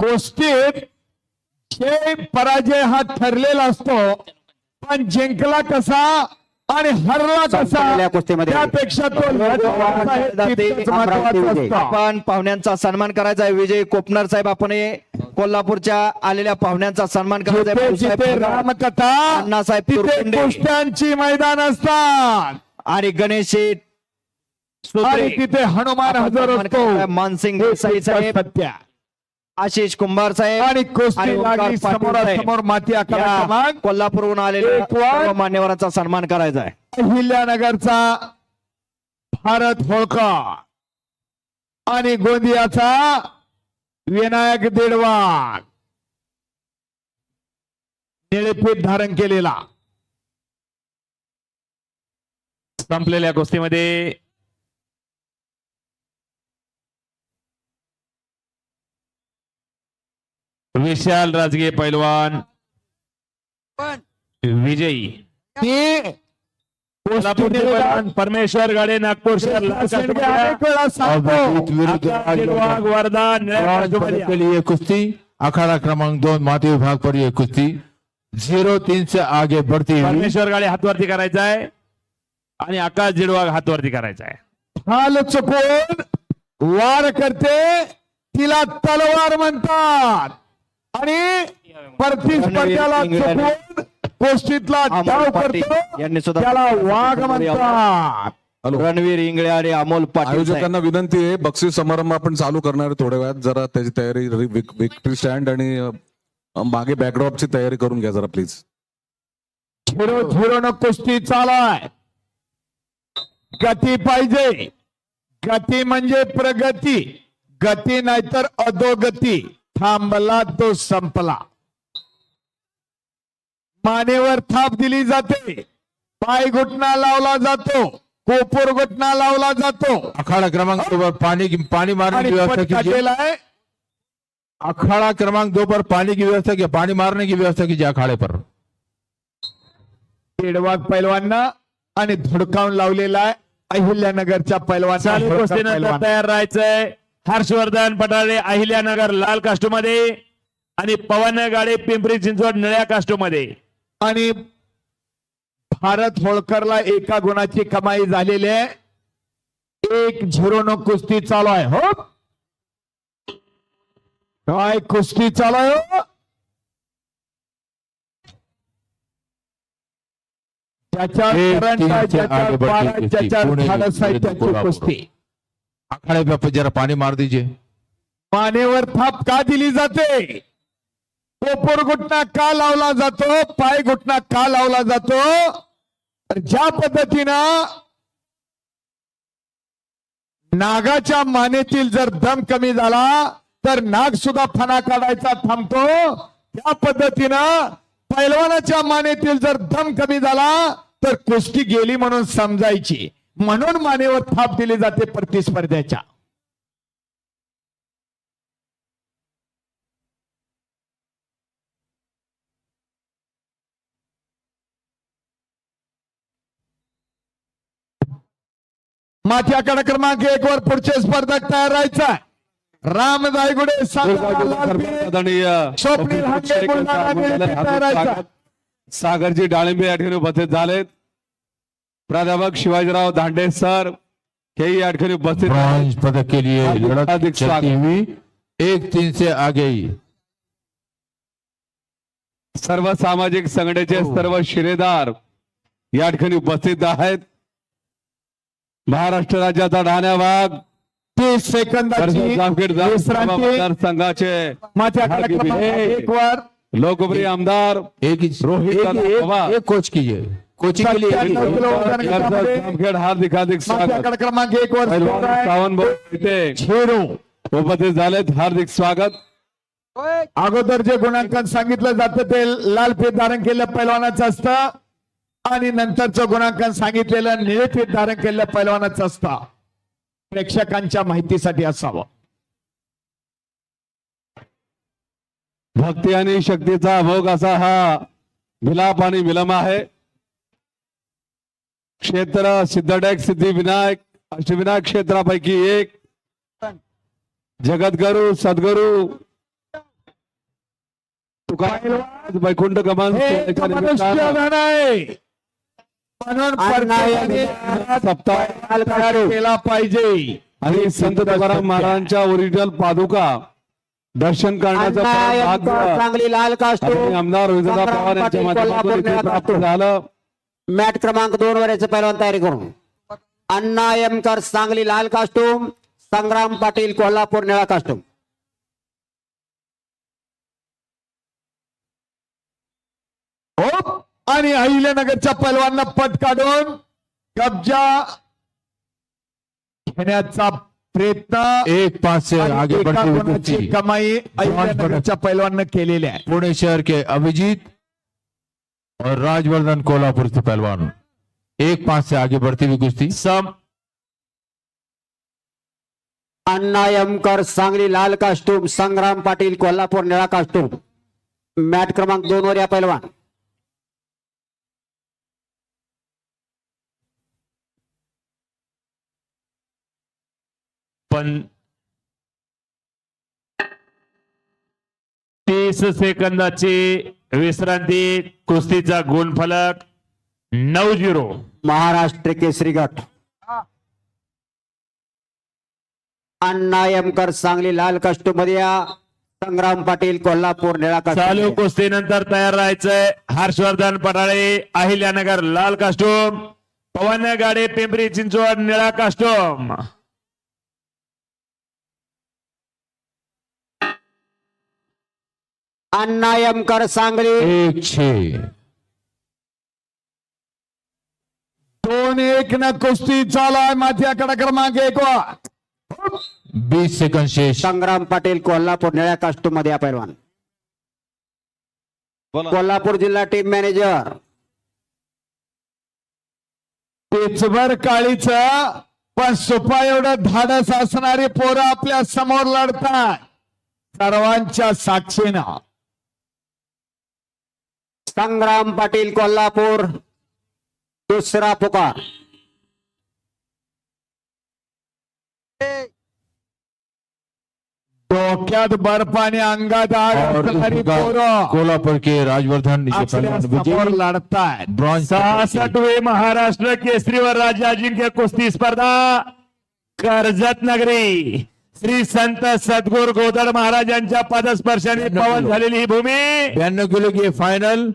कुस्तीत जय पराजय हा ठरलेला असतो, पण जिंकला कसा आणि हरला कसा संपलेल्या कुस्तीमध्ये त्यापेक्षा तो लढवणारा आहे, तितकंच महत्त्वाचं असतं. आपण पाहुण्यांचा सन्मान करायचा आहे. विजय कोपनर साहेब, आपण हे कोल्हापूरच्या आलेल्या पाहुण्यांचा सन्मान करायचा आहे. जिथे जिथे भाऊसाहेब रामकथा अण्णासाहेब तिथे तुरपुंडे कुस्त्यांची मैदान असतात आणि गणेश शेठ आणि सुत्रे, तिथे हनुमान आपण हजर सन्मान असतो. करायचा आहे. मानसिंग हे देसाई साहेब, सत्य. आशिष कुंभार साहेब आणि कुस्ती आणि ओंकार लागली पाटील साहेब. समोरासमोर माती आखाडा या क्रमांक कोल्हापूरहून आलेल्या एक वर. सर्व मान्यवरांचा सन्मान करायचा आहे. अहिल्यानगरचा भारत होळकर आणि गोंदियाचा विनायक देडवाड निळेपीठ धारण केलेला. संपलेल्या कुस्तीमध्ये विशाल राजगे पैलवान विजयी. कोल्हापूरचे पैलवान परमेश्वर गाडे नागपूर शहर लाल कास्टमध्ये अनेक वेळा सांगतो, अभिजीत विरुद्ध आकाश गिरवाग, वर्धा निळ्या ब्रॉन्ज कास्टमध्ये. पदक के लिए कुश्ती अखाड़ा क्रमांक 2 माती विभाग पर यह कुश्ती 0-3 से आगे बढ़ती हुई परमेश्वर गाडे हातवरती करायचा आहे आणि आकाश जिडवाग हातवरती करायचा आहे. हाल चुकून वार करते तिला तलवार म्हणतात आणि प्रतिस्पर्ध्याला चुकून गोष्टीतला अमोल डाव पाटील करतो यांनी सुद्धा त्याला वाघ म्हणतात. रणवीर इंगळे आणि अमोल पाटील साहेब. आयोजकांना विनंती आहे, बक्षीस समारंभ आपण चालू करणार आहे थोड्या वेळात. जरा त्याची तयारी, विक्टरी स्टँड आणि मागे बॅकड्रॉपची तयारी करून घ्या जरा प्लीज. 0-0 न कुस्ती चालू आहे. गती पाहिजे. गती म्हणजे प्रगती, गती नाहीतर अधोगती. थांबला तो संपला. मानेवर थाप दिली जाते, पाय घुटणा लावला जातो, कोपर घुटणा लावला जातो अखाड़ा क्रमांक 2 पर पानी मारने आणि की व्यवस्था पट कीजिए. काढलेला आहे. अखाड़ा क्रमांक 2 पर पानी की व्यवस्था की पानी मारने की व्यवस्था कीजिए अखाड़े पर. केडवाग पैलवांना आणि धुडकावून लावलेला आहे अहिल्यानगरच्या चालू कुस्तीनंतर पैलवान. तयार राहायचंय. हर्षवर्धन पटाळे अहिल्यानगर लाल कास्टमध्ये आणि पवन गाडे पिंपरी चिंचवड निळ्या कास्टमध्ये. आणि भारत होळकरला एका गुणाची कमाई झालेली आहे. 1-0 न कुस्ती चालू आहे. हो काय कुस्ती चालू आहे हो? ज्याच्या एक करंट तीन आहे, से ज्याच्या आगे बढ़ती बाळ आहे, कुस्ती. ज्याच्या पुणे धाडस आहे, विरुद्ध त्याची कोल्हापूर. कुस्ती. अखाड़े पे जरा पानी मार दीजिए. मानेवर थाप का दिली जाते, कोपर घुटणा का लावला जातो, पाय घुटणा का लावला जातो, तर ज्या पद्धतीनं नागाच्या मानेतील जर दम कमी झाला तर नाग सुद्धा फणा काढायचा थांबतो, त्या पद्धतीनं पैलवानाच्या मानेतील जर दम कमी झाला तर कुस्ती गेली म्हणून समजायची. म्हणून मानेवर थाप दिली जाते प्रतिस्पर्ध्याच्या. माथी आकडा क्रमांक 1 वर पुढचे स्पर्धक तयार राहायचा. राम दायगुडे स्वप्नील हाके बुलढाणा निळेपीठ तयार राहायचा. सागरजी डाळिंबे या ठिकाणी उपस्थित झालेत. प्राध्यापक शिवाजीराव दांडे सर हेही या ठिकाणी उपस्थित आहेत. ब्रॉन्ज पदक के लिए लड़त हार्दिक चलती स्वागत. हुई 1-3 से आगे ही. सर्व सामाजिक संघटनेचे सर्व शिरेदार या ठिकाणी उपस्थित आहेत. महाराष्ट्र राज्याचा ढाण्या भाग 30 सेकंदाची जामखेड विश्रांती. मतदारसंघाचे माथी आकडा क्रमांक 1 वर लोकप्रिय आमदार एक ही रोहित दादा पवार. एक कोच कीजिए. कोचिंग के लिए 97 किलो वजन गटामध्ये जामखेड हार्दिक माथी स्वागत. आकडा क्रमांक 1 वर पैलवान स्कोर आहे. सावंतभाऊ इथे 0. उपस्थित झालेत. हार्दिक स्वागत. अगोदर जे गुणांकन सांगितलं जातं ते लाल पीठ धारण केलेल्या पैलवानाचं असतं आणि नंतरचं गुणांकन सांगितलेलं निळे पीठ धारण केलेल्या पैलवानाचं असतं. प्रेक्षकांच्या माहितीसाठी असावं. भक्ती आणि शक्तीचा भोग असा हा विलाप आणि विलम आहे. क्षेत्र सिद्धटेक सिद्धिविनायक अष्टविनायक क्षेत्रापैकी एक जगद्गुरु सद्गुरु तुकाराम वैकुंठ गमन हे सोहळ्याच्या मनुष्य निमित्तानं धन आहे. म्हणून प्रत्येकाने सप्ताह तयार केला पाहिजे. आणि संत तुकाराम महाराजांच्या ओरिजिनल पादुका दर्शन करण्याचं भाग्य चांगली लाल आणि कास्टूम आमदार रोहिदादा पवार यांच्या माध्यमातून इथे प्राप्त झालं. मॅट क्रमांक 2 वर याचं पहिलवान तयारी करून अण्णा यमकर सांगली लाल कास्टूम, संग्राम पाटील कोल्हापूर निळा कास्टूम. हो आणि अहिल्यानगरच्या पैलवांना पट काढून कब्जा घेण्याचा प्रयत्न 1-5 से आणि आगे एका बढ़ती हुई गुणाची कुश्ती कमाई अहिल्यानगरच्या पैलवांना केलेली आहे. पुणे शहर के अभिजीत और राजवर्धन कोल्हापुर से पहलवान 1-5 से आगे बढ़ती हुई कुश्ती सम अण्णा यमकर सांगली लाल कास्टूम, संग्राम पाटील कोल्हापूर निळा कास्टूम. मॅट क्रमांक 2 वर या पैलवान पण 30 सेकंदाची विश्रांती. कुस्तीचा गुणफलक 9-0. महाराष्ट्र केसरी गट अण्णा यमकर सांगली लाल कास्टूम मध्ये या, संग्राम पाटील कोल्हापूर निळा चालू कास्टूम. कुस्तीनंतर तयार राहायचंय. हर्षवर्धन पटाळे अहिल्यानगर लाल कास्टूम, पवन गाडे पिंपरी चिंचवड निळा कास्टूम. अण्णा यमकर सांगली 1-6 2-1 न कुस्ती चालू आहे. माथ्याकडे क्रमांक 1 वर 20 सेकंड शेष. संग्राम पाटील कोल्हापूर निळ्या कास्टूम मध्ये या पैलवान. कोल्हापूर जिल्हा टीम मॅनेजर पेचभर काळीच पण सुपा एवढं धाडस असणारी पोरं आपल्या समोर लढतात. सर्वांच्या साक्षीनं संग्राम पाटील कोल्हापूर दुसरा पुकार. डोक्यात बर्फ आणि अंगात आग और असणारी उसका पोरं कोल्हापुर के राजवर्धन ये आपल्या पहलवान समोर विजयी लढतायत. ब्रॉन्झ 66वे महाराष्ट्र केसरी व राज्य अजिंक्य कुस्ती स्पर्धा कर्जत नगरी श्री संत सद्गुर गोदड महाराजांच्या पदस्पर्शाने पावन झालेली ही भूमी 92 किलो की फाइनल.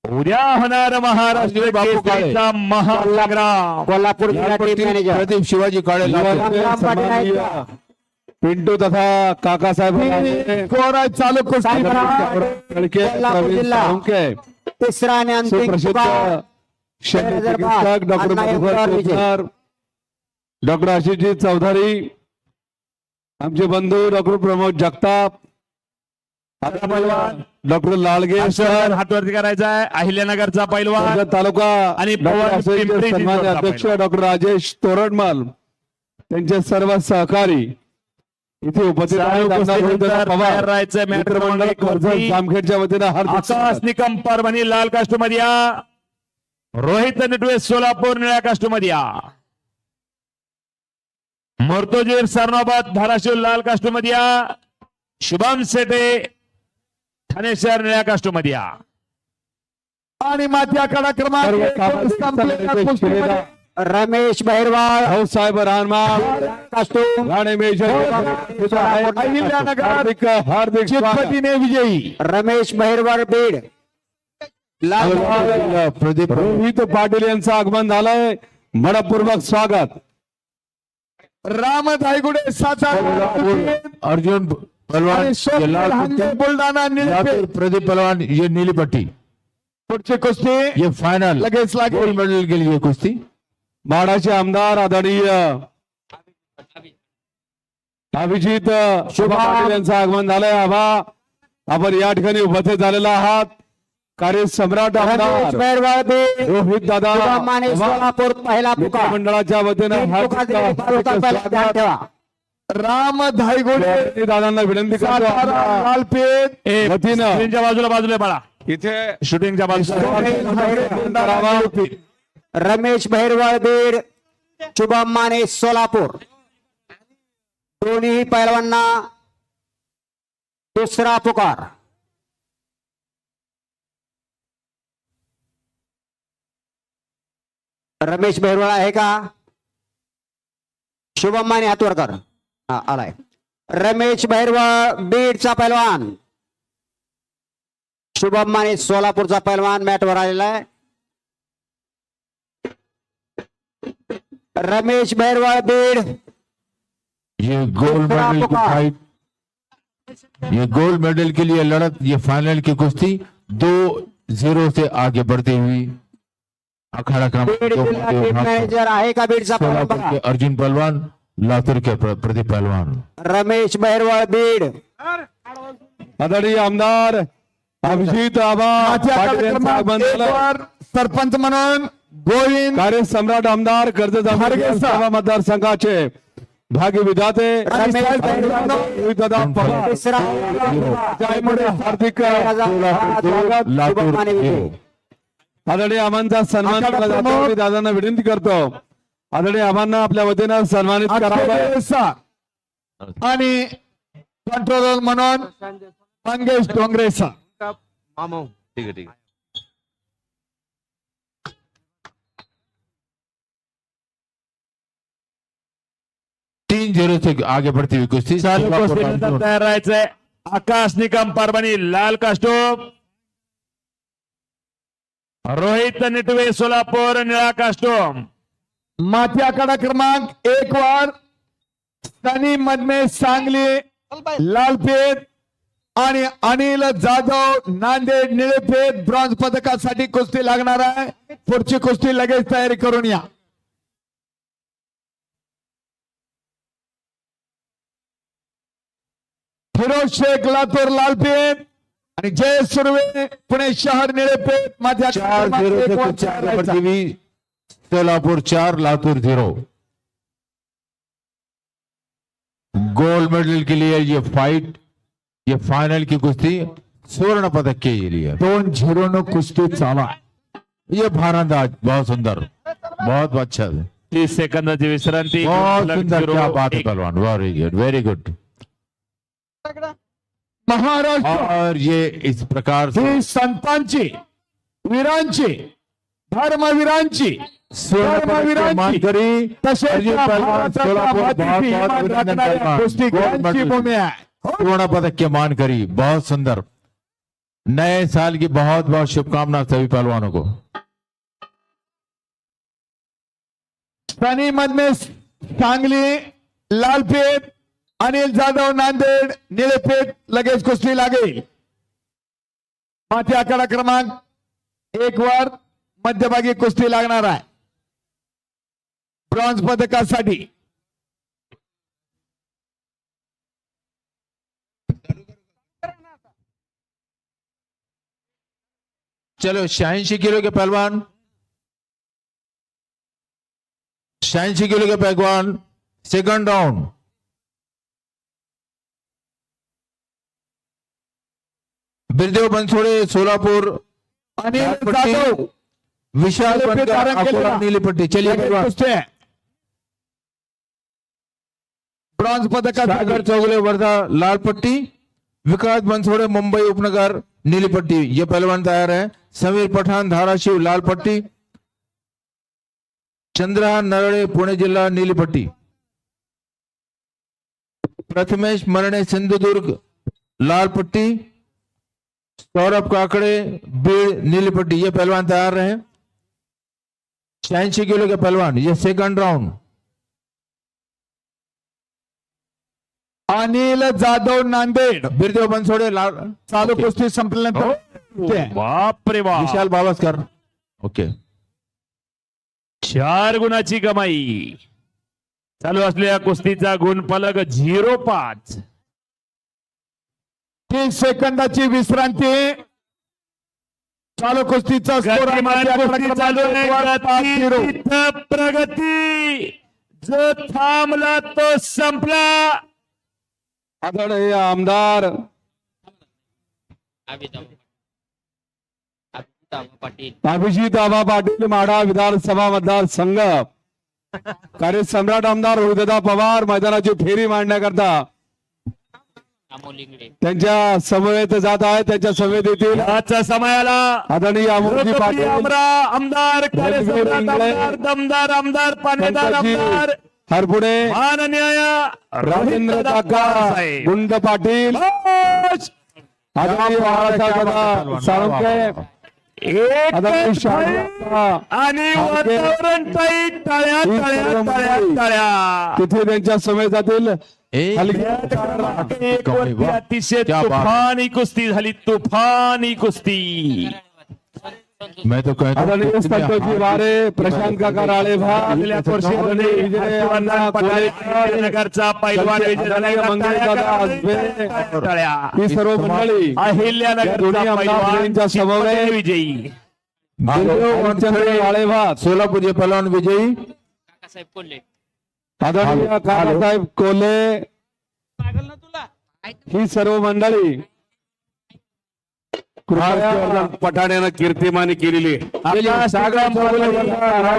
उद्या होणार महाराष्ट्र बापू काळे. केसरीचा महासंग्राम. कोल्हापूर जिल्हा टीम मॅनेजर प्रदीप शिवाजी काळे संग्राम पाटील सन्माननीय आहेत. पिंटू तथा काकासाहेब कोरा चालू कुस्ती तडके, कोल्हापूर प्रवीण जिल्हा. साळुंके, तिसरा आणि अंतिम सुप्रसिद्ध पुकार. शल्य 2005 चिकित्सक डॉक्टर अण्णा मधुकर यमकर विजय. कोतणार, डॉक्टर आशिषजी चौधरी, आमचे बंधू doctor Pramod Jagtap, doctor Lalge sir, हातवरती करायचा आहे अहिल्यानगरचा पैलवान कर्जत तालुका आणि डॉक्टर पवार आशिषजी पिंपरी सन्मान्य चिंचवडचा अध्यक्ष पहिलवान. डॉक्टर राजेश तोरडमल, त्यांचे सर्व सहकारी इथे उपस्थित आहेत. चालू आमदार कुस्तीनंतर रोहिदास पवार, तयार राहायचंय. मॅट मित्रमंडळ क्रमांक कर्जत वरती. जामखेडच्या वतीनं हार्दिक आकाश स्वागत. निकम परभणी लाल कास्टूम मध्ये या, रोहित निटवे सोलापूर निळ्या कास्टूम मध्ये या, मुर्तुजीर सरनोबत धाराशिव लाल कास्टूम मध्ये या, शुभम सेटे ठाणे शहर निळ्या कास्टूम मध्ये या. आणि माथ्याकडे क्रमांक सर्व 1 वर सामाजिक संपलेल्या संघटनेचे कुस्तीमध्ये शिलेदार रमेश बहिरवाळ भाऊसाहेब रानमाळ, कास्टूम. राणे अहिल्यानगर हार्दिक हार्दिक स्वागत. चितपतीने विजयी. रमेश बहिरवाळ बीड लाल प्रदीप रोहित पाटील यांचं आगमन झालंय. मनपूर्वक स्वागत. राम धायगुडे सातारा अर्जुन पहलवान आणि ये सोमनाथ लाल हांगे पट्टी. बुलढाणा लातूर निळपेठ. प्रदीप पहलवान ये नीली पट्टी. पुढची कुस्ती ये फाइनल लगेच गोल्ड लागेल. मेडल के लिए कुश्ती. माडाचे आमदार आदरणीय अभिजित शुभा पाटील यांचं आगमन झालंय. आबा आपण या ठिकाणी उपस्थित झालेला आहात. कार्यसम्राट रमेश आमदार भैरवाळ बीड रोहित दादा शुभम माने सोलापूर पहिला पुकार मंडळाच्या वतीनं तीन हार्दिक पुकार दिलेले पालवता पहिला ध्यान स्वागत. ठेवा. राम धायगुडे दादांना विनंती करतो सातारा आपल्या लालपेठ वतीनं शूटिंगच्या बाजूला बाळा इथे शूटिंगच्या बाजूला करावा. रमेश भैरवाळ बीड शुभम माने सोलापूर दोन्ही पैलवांना दुसरा पुकार. रमेश भैरवाळ आहे का? शुभम माने हातवर कर. हा आलाय. रमेश भैरवाळ बीडचा पैलवान, शुभम माने सोलापूरचा पैलवान मॅटवर आलेला आहे. रमेश भैरवाळ बीड ये गोल्ड मेडल की फाइट, ये गोल्ड मेडल के लिए लड़त, ये फाइनल की कुश्ती 2-0 से आगे बढ़ती हुई अखाड़ा क्रमांक बीड 2 जिल्हा मध्ये बीड उभा मॅनेजर आहे का बीडचा पैलवान सोलापुर बघा. के अर्जुन पहलवान, लातूर के प्रदीप पहलवान. रमेश भैरवाळ बीड आदरणीय आमदार अभिजित आबा आजच्या पाटील यांचं कार्यक्रमात आगमन झालं. एकवार सरपंच म्हणून गोविंद कार्यसम्राट आमदार कर्जत हरगेसा. मतदारसंघाचे भाग्य विधाते रमेश भैरवाळ रोहित दादा पवार तिसरा त्यामुळे हार्दिक स्वागत. लातूर शुभम माने विजयी. आदरणीय आबांचा सन्मान केला जातो. मी दादांना विनंती करतो आदरणीय आबांना आपल्या वतीनं सन्मानित करावं. अक्षय आणि कंट्रोलर म्हणून मंगेश डोंगरेचा. 3-0 से आगे बढ़ती हुई कुश्ती चालू सोलापुर कुस्तीनंतर अर्जुन. तयार राहायचंय. आकाश निकम परभणी लाल कास्टोम, रोहित निटवे सोलापूर निळा कास्टोम. माथी आखाडा क्रमांक 1 वर सनी मधमे सांगली लालपेठ आणि अनिल जाधव नांदेड निळेपेठ ब्रॉन्झ पदकासाठी कुस्ती लागणार आहे. पुढची कुस्ती लगेच तयारी करून या. फिरोज शेख लातूर लालपेठ आणि जय सुर्वे पुणे शहर निळेपेठ. माथी आखाडा 4-0 क्रमांक से 1 वर कुश्ती आगे तयार बढ़ती हुई सोलापुर 4, लातूर 0. गोल्ड मेडल के लिए ये फाइट, ये फाइनल की कुश्ती स्वर्ण पदक के लिए 2-0 न कुस्ती चालू आहे. ये भारंदाज बहुत सुंदर, बहुत अच्छा, 30 सेकंदाची विश्रांती. बहुत लग सुंदर. zero, क्या बात है एक. पहलवान, very good, very good. Maharashtra और ये इस प्रकार से ही संतांची, वीरांची, धर्मवीरांची, स्वर्ण पदक के मानकरी तसेच अर्जुन या पहलवान भारताच्या सोलापुर मातीची बहुत हिंमत बहुत अभिनंदन राखणाऱ्या पहलवान. कुस्तीगीरांची गोल्ड मेडल, भूमी आहे. स्वर्ण पदक के मानकरी, बहुत सुंदर. नए साल की बहुत बहुत शुभकामनाएं सभी पहलवानों को. सनी मधमे सांगली लालपेठ, अनिल जाधव नांदेड निळेपेठ. लगेच कुस्ती लागेल. माथी आखाडा क्रमांक 1 वर मध्यभागी कुस्ती लागणार आहे ब्रॉन्झ पदकासाठी. चलो 86 किलो के पहलवान, 86 किलो के पहलवान सेकंड राउंड. बिरदेव बनसोडे सोलापुर, अनिल लालपट्टी, जाधव विशाल निळेपेठ बनकर धारण अकोला केलेला. नीली पट्टी. चलिए लगेच पहलवान. कुस्ती आहे. ब्रॉन्झ पदकासाठी सागर चौगले वर्धा लाल पट्टी, विकास बनसोड़े मुंबई उपनगर नीली पट्टी. ये पहलवान तैयार है. समीर पठान धाराशिव लाल पट्टी, चंद्रहान नरळे पुणे जिल्हा नीली पट्टी, प्रथमेश मरणे सिंधुदुर्ग लाल पट्टी, सौरभ काकड़े बीड़ नीली पट्टी. ये पहलवान तैयार रहे. 86 किलो के पहलवान, ये सेकंड राउंड. अनिल जाधव नांदेड. बिरदेव बनसोडे लाल. चालू कुस्ती संपल्यानंतर कुस्ती आहे. बाप रे बाप. विशाल बावस्कर. ओके. 4 गुणाची कमाई. चालू असलेल्या कुस्तीचा गुण फलक 0-5. 30 सेकंदाची विश्रांती. चालू कुस्तीचा स्कोर आहे. गतिमान कुस्ती चालू आहे. क्रमांक 5-0. गती तिथं प्रगती, जो थांबला तो संपला. आदरणीय आमदार अभिजित आबा पाटील माढा विधानसभा मतदारसंघ कार्यसम्राट आमदार रोहितदादा पवार मैदानाची फेरी मांडण्याकरता त्यांच्या समवेत जात आहे. त्यांच्या समवेत येथील याचा समयाला आदरणीय अमोलजी लोकप्रिय पाटील आमदार कार्यसम्राट आमदार दमदार आमदार पाणीदार आमदार हरपुडे माननीय राजेंद्र काका साहेब. गुंड पाटील आदरणीय महाराष्ट्र साळुंके एक आदरणीय शाहरुख आणि वातावरण टाळ्या टाळ्या टाळ्या टाळ्या. तिथे त्यांच्या समवेत जातील एक एक वरती वाह. अतिशय क्या बात. तुफानी कुस्ती झाली, तुफानी कुस्ती. मैं तो कहता हूं आदरणीय संतोषजी वारे प्रशांत काका राळेभा आपल्या कुर्सीमध्ये हर्षवर्धन पठारे नगरचा पैलवान विजय झाला. मंगळदादा आजबे टाळ्या. ही सर्व मंडळी या दोन्ही अहिल्यानगरचा आमदारांच्या समवेत पैलवान विजयी. रामचंद्र राळेभा सोलापूर पहलवान विजयी आदरणीय काकासाहेब कोल्हे ही सर्व मंडळी कृपया पठाण्यानं कीर्तिमानी केलेली आकाश निकम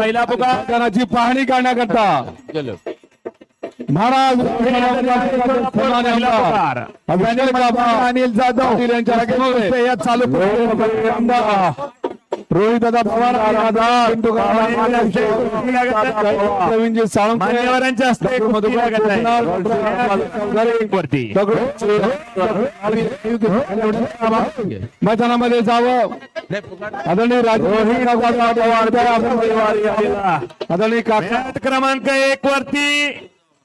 पहिला पुकार. मैदानाची पाहणी करण्याकरता चलो महाराज पहिला पुकार. अनिल जाधव पाटील यांच्या समवेत या चालू रोहितदादा पवार प्रवीणजी साळुंखे मान्यवरांच्या हस्ते कुस्ती लागत आहे. वरती मैदानामध्ये जावं. आदरणीय आदरणीय काका मॅच क्रमांक 1 वरती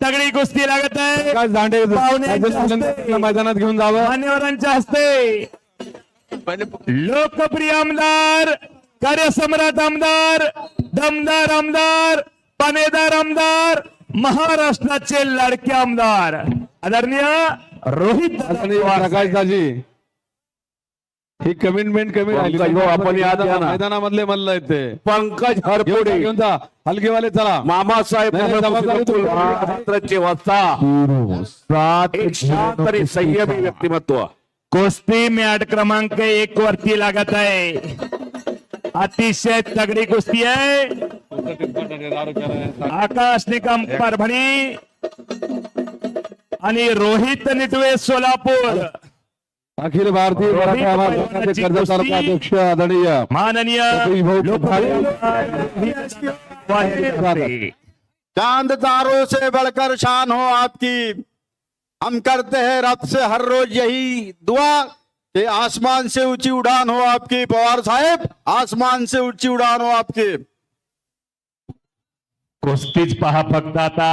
तगडी कुस्ती लागत आहे. काय दांडे मैदानात घेऊन जावं. मान्यवरांच्या हस्ते लोकप्रिय आमदार कार्यसम्राट आमदार दमदार आमदार पाणीदार आमदार महाराष्ट्राचे लाडके आमदार आदरणीय रोहित आदरणीय प्रकाशदाजी ही कमिटमेंट कमी राहिली. आपण याद घ्या ना. मैदानामधले मल्ल आहेत ते पंकज हरपुडे घेऊन जा हलगेवाले चला. मामासाहेब नाही, नाही, जबाबदारी तुला. महाराष्ट्राचे वस्ता एक शांत आणि संयमी व्यक्तिमत्व. कुस्ती मॅट क्रमांक 1 वरती लागत आहे. अतिशय तगडी कुस्ती आहे. आकाश निकम परभणी आणि रोहित निटवे सोलापूर. अखिल भारतीय मराठा महासंघाचे कर्जत तालुका अध्यक्ष आदरणीय माननीय चांद तारों से बढ़कर शान हो आपकी. हम करते हैं रब से हर रोज यही दुआ कि आसमान से ऊंची उड़ान हो आपकी. पवार साहेब आसमान से ऊंची उड़ान हो आपकी. कुस्तीच पहा फक्त आता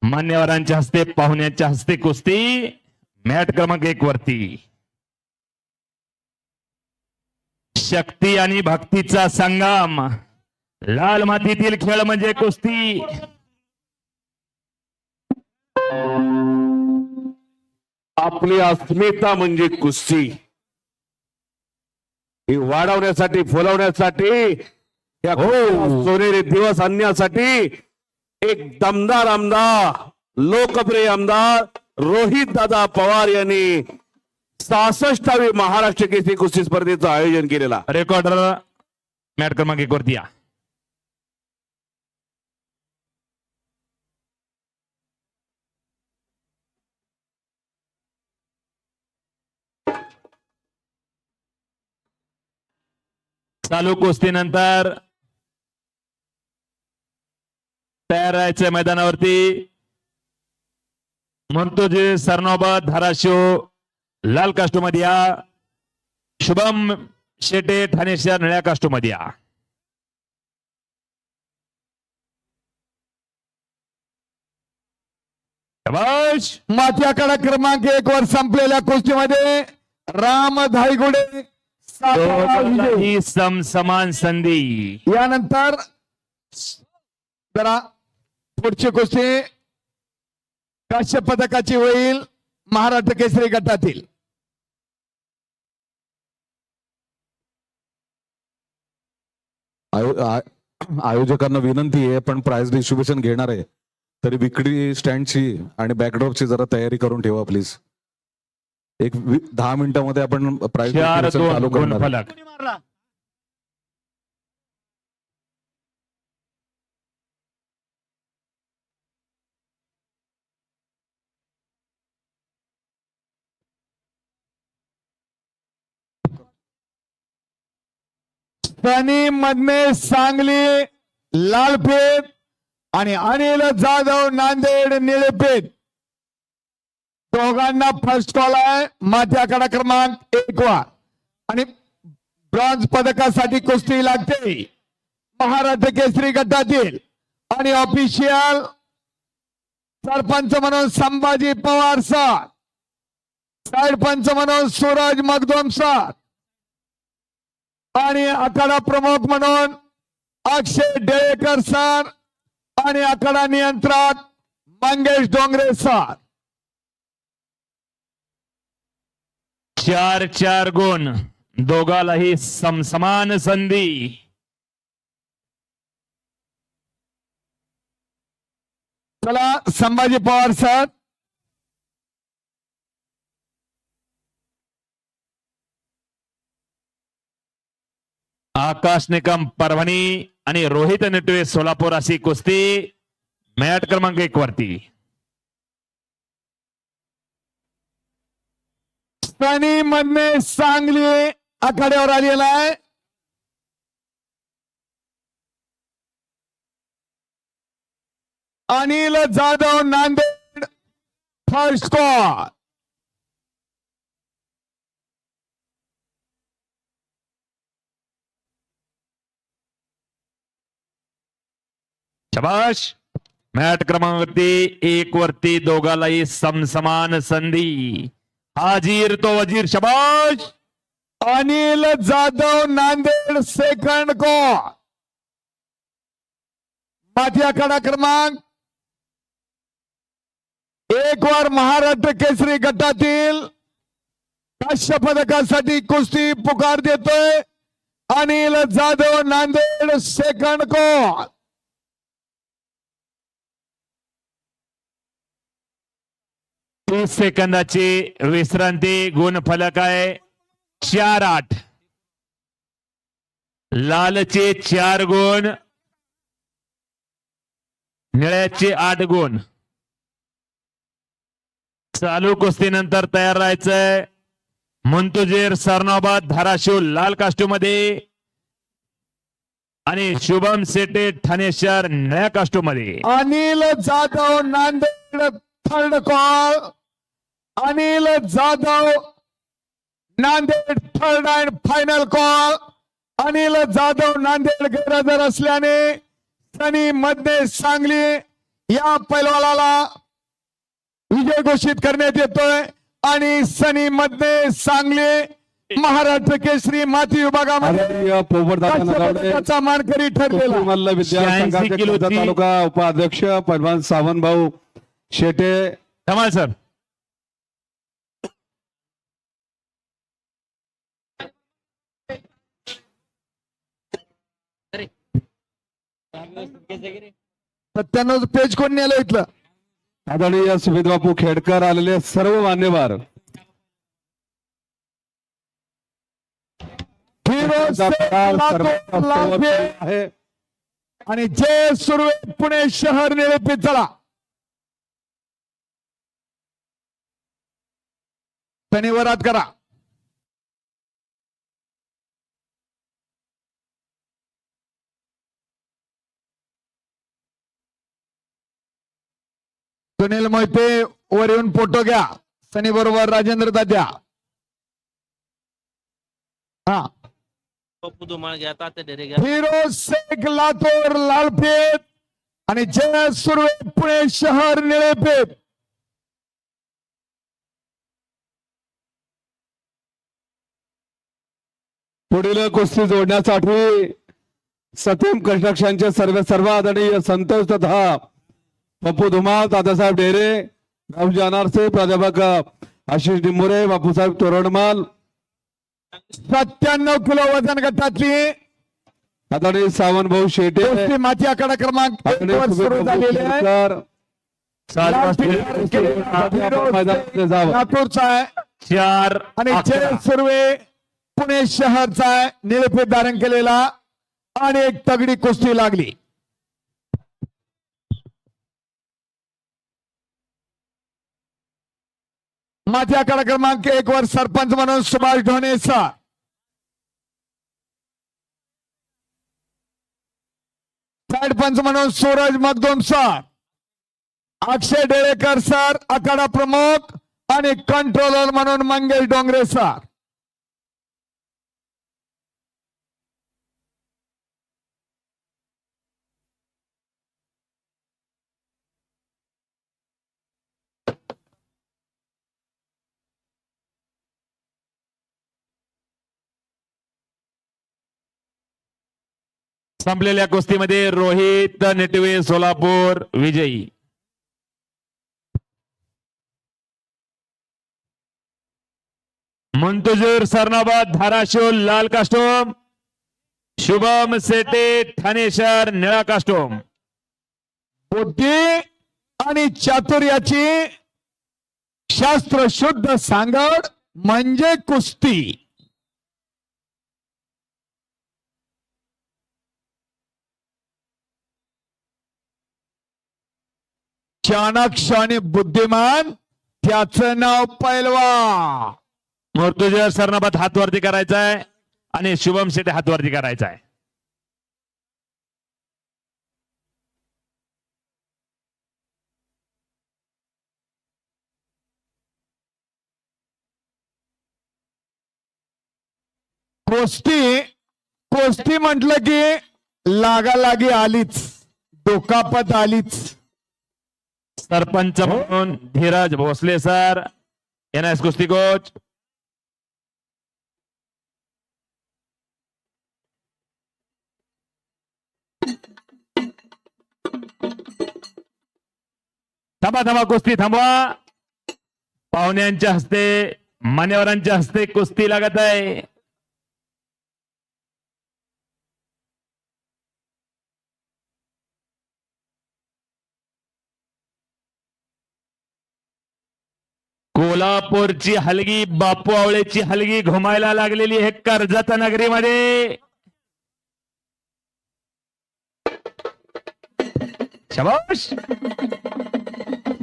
मान्यवरांच्या हस्ते पाहुण्यांच्या हस्ते कुस्ती मॅट क्रमांक 1 वरती. शक्ती आणि भक्तीचा संगम. लाल मातीतील खेळ म्हणजे कुस्ती. आपली अस्मिता म्हणजे कुस्ती. ही वाढवण्यासाठी फुलवण्यासाठी या सोनेरी दिवस आणण्यासाठी एक दमदार आमदार लोकप्रिय आमदार रोहित दादा पवार यांनी 66वी महाराष्ट्र केसरी कुस्ती स्पर्धेचं आयोजन केलेला. रेकॉर्डर मॅट क्रमांक 1 वरती या. चालू कुस्तीनंतर तयार राहायचं मैदानावरती. मुर्तुजी सरनोबत धाराशिव लाल कास्टूमध्ये या. शुभम शेटे ठाणे शहर निळ्या कास्टूमध्ये या. माथी आखाडा क्रमांक 1 वर संपलेल्या कुस्तीमध्ये राम धायगुडे ही समान संधी. यानंतर जरा पुढची कुस्ती काश्य पदकाची होईल महाराष्ट्र केसरी गटातील. आयोजकांना विनंती आहे, पण प्राइस डिस्ट्रीब्युशन घेणार आहे, तरी विक्री स्टँडची आणि बॅकड्रॉपची जरा तयारी करून ठेवा प्लीज. 10 मिनिटांमध्ये आपण प्राइस 4-2 चालू करणार आहे. गुणफलक. सनी मधने सांगली लालपेठ आणि अनिल जाधव नांदेड निळेपेठ दोघांना फर्स्ट कॉल आहे. माथ्याकडा क्रमांक 1 वर आणि ब्रॉन्झ पदकासाठी कुस्ती लागते. महाराष्ट्र केसरी गटातील आणि ऑफिशियल सरपंच म्हणून संभाजी पवार सर, साइड पंच म्हणून सूरज मगदुम सर आणि आखाडा प्रमुख म्हणून अक्षय डेळेकर सर आणि आखाडा नियंत्रक मंगेश डोंगरे सर. 4-4 गुण, दोघालाही समसमान संधी. चला संभाजी पवार सर. आकाश निकम परभणी आणि रोहित नटवे सोलापूर अशी कुस्ती मॅट क्रमांक 1 वरती. सनी मधने सांगली आखाड्यावर आलेला आहे. Anil Jadhav Nanded first call. शबाश. मॅट क्रमांक 1 वरती दोघालाही समसमान संधी. हाजीर तो वजीर. शबाश. Anil Jadhav Nanded second call. माथ्याकडा क्रमांक 1 वर महाराष्ट्र केसरी गटातील काश्य पदकासाठी कुस्ती पुकार देतोय अनिल जाधव नांदेड सेकंड कॉल. 30 सेकंदाची विश्रांती. गुणफलक आहे 4-8. लालचे 4 गुण, निळ्याचे 8 गुण. चालू कुस्तीनंतर तयार राहायचंय. मुंतुजीर सरनोबत धाराशिव लाल कास्ट्यूम मध्ये आणि शुभम सेटे ठाणे शहर निळ्या कास्ट्यूम मध्ये. Anil Jadhav Nanded third call. Anil Jadhav Nanded third and final call. Anil Jadhav Nanded गैरहजर असल्याने सनी मधने सांगली या पैलवानाला विजय घोषित करण्यात येतोय आणि सनी मधने सांगली महाराष्ट्र केसरी माती विभागामध्ये पदकाचा मानकरी ठरलेला. मल्ल विद्या 86 संघाचे किलोची. कर्जत तालुका उपाध्यक्ष पैलवान सावंत भाऊ शेटे. धमाल सर. सत्त्याण्णव पेज कोण नेलं इथलं. आदरणीय सुमित बापू खेडकर आलेले सर्व मान्यवर. फिरोज शेख लातूर लालपेठ आहे आणि जय सुर्वे पुणे शहर निळेपेठ. चला शनिवारात करा. सुनील मोहिते वर येऊन फोटो घ्या. सनी बरोबर राजेंद्र दाद्या. हा फिरोज शेख लातूर लालपेठ आणि जय सुर्वे पुणे शहर निळेपेठ. पुढील कुस्ती जोडण्यासाठी सत्यम कन्स्ट्रक्शनचे सर्व आदरणीय संतोष तथा पप्पू धुमाळ, दादासाहेब डेरे, रामजी अनारसे, प्राध्यापक आशिष डिंबोरे, बापूसाहेब तोरणमाल. 97 किलो वजन गटातली आदरणीय सावंत भाऊ शेटे कुस्ती माती आखाडा क्रमांक 1 आदरणीय वर सुरू झालेली आहे. सर, लातूरचा आहे चार आणि अकरा. जय सुर्वे पुणे शहरचा आहे. निळफेट धारण केलेला आणि एक तगडी कुस्ती लागली. माती आखाडा क्रमांक 1 वर सरपंच म्हणून सुभाष ढोणे सर, साइड पंच म्हणून सूरज मगदुम सर, अक्षय डेळेकर सर आखाडा प्रमुख आणि कंट्रोलर म्हणून मंगेश डोंगरे सर. संपलेल्या कुस्तीमध्ये रोहित नेटवे सोलापूर विजयी. मुंतजूर सरनाबाद धाराशिव लाल कास्टोम, शुभम सेटे ठाणे शहर निळा कास्टोम. बुद्धी आणि चातुर्याची शास्त्र शुद्ध सांगड म्हणजे कुस्ती. चाणक्य आणि बुद्धिमान त्याचं नाव पैलवान. मुर्तुजर सरनाबाद हातवरती करायचा आहे आणि शुभम सेटे हातवरती करायचा आहे. कुस्ती म्हटलं की लागालागी आलीच, डोकापत आलीच. सरपंच म्हणून धीरज भोसले सर, एनएस कुस्ती कोच. थांबा कुस्ती थांबवा. पाहुण्यांच्या हस्ते मान्यवरांच्या हस्ते कुस्ती लागत आहे. कोल्हापूरची हलगी, बापू आवळेची हलगी घुमायला लागलेली आहे कर्जत नगरीमध्ये. शाबाश.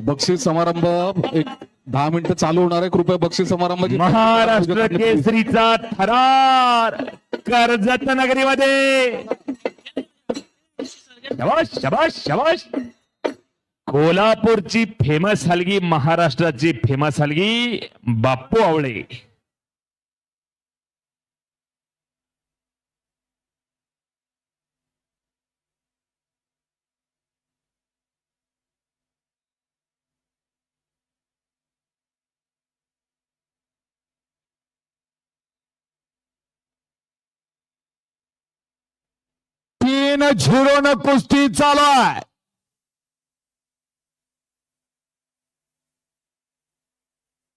बक्षीस समारंभ एक 10 मिनिटं चालू होणार आहे. कृपया बक्षीस समारंभाची महाराष्ट्र केसरीचा थरार कर्जत नगरीमध्ये. शाबाश शाबाश शाबाश. कोल्हापूरची फेमस हलगी, महाराष्ट्राची फेमस हलगी बापू आवळे. तीन 0 न कुस्ती चालू आहे.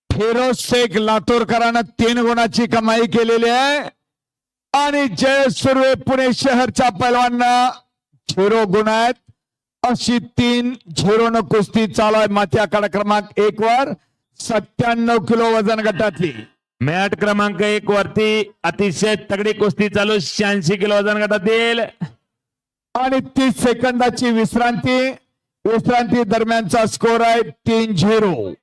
फिरोज शेख लातूरकरांना 3 गुणाची कमाई केलेली आहे आणि जय सुर्वे पुणे शहरच्या पैलवांना 0 गुण आहेत. अशी 3-0 न कुस्ती चालू आहे. माती आखाडा क्रमांक 1 वर 97 किलो वजन गटातली. मॅट क्रमांक 1 वरती अतिशय तगडी कुस्ती चालू. 86 किलो वजन गटातील आणि 30 सेकंदाची विश्रांती दरम्यानचा स्कोर आहे 3-0.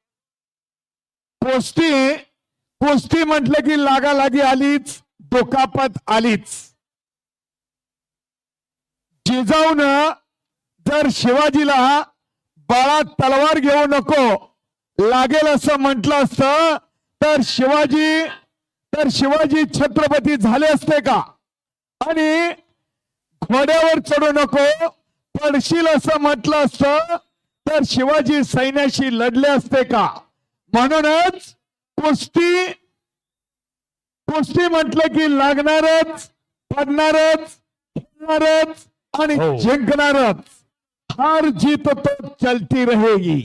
कुस्ती म्हटलं की लागालागी आलीच, डोकापत आलीच. जिजाऊनं जर शिवाजीला बाळा तलवार घेऊ नको लागेल असं म्हटलं असतं तर शिवाजी छत्रपती झाले असते का? आणि घोड्यावर चढू नको पडशील असं म्हटलं असतं तर शिवाजी सैन्याशी लढले असते का? म्हणूनच कुस्ती म्हटलं की लागणारच, पडणारच, खेळणारच आणि जिंकणारच. हार जीत तो चलती रहेगी.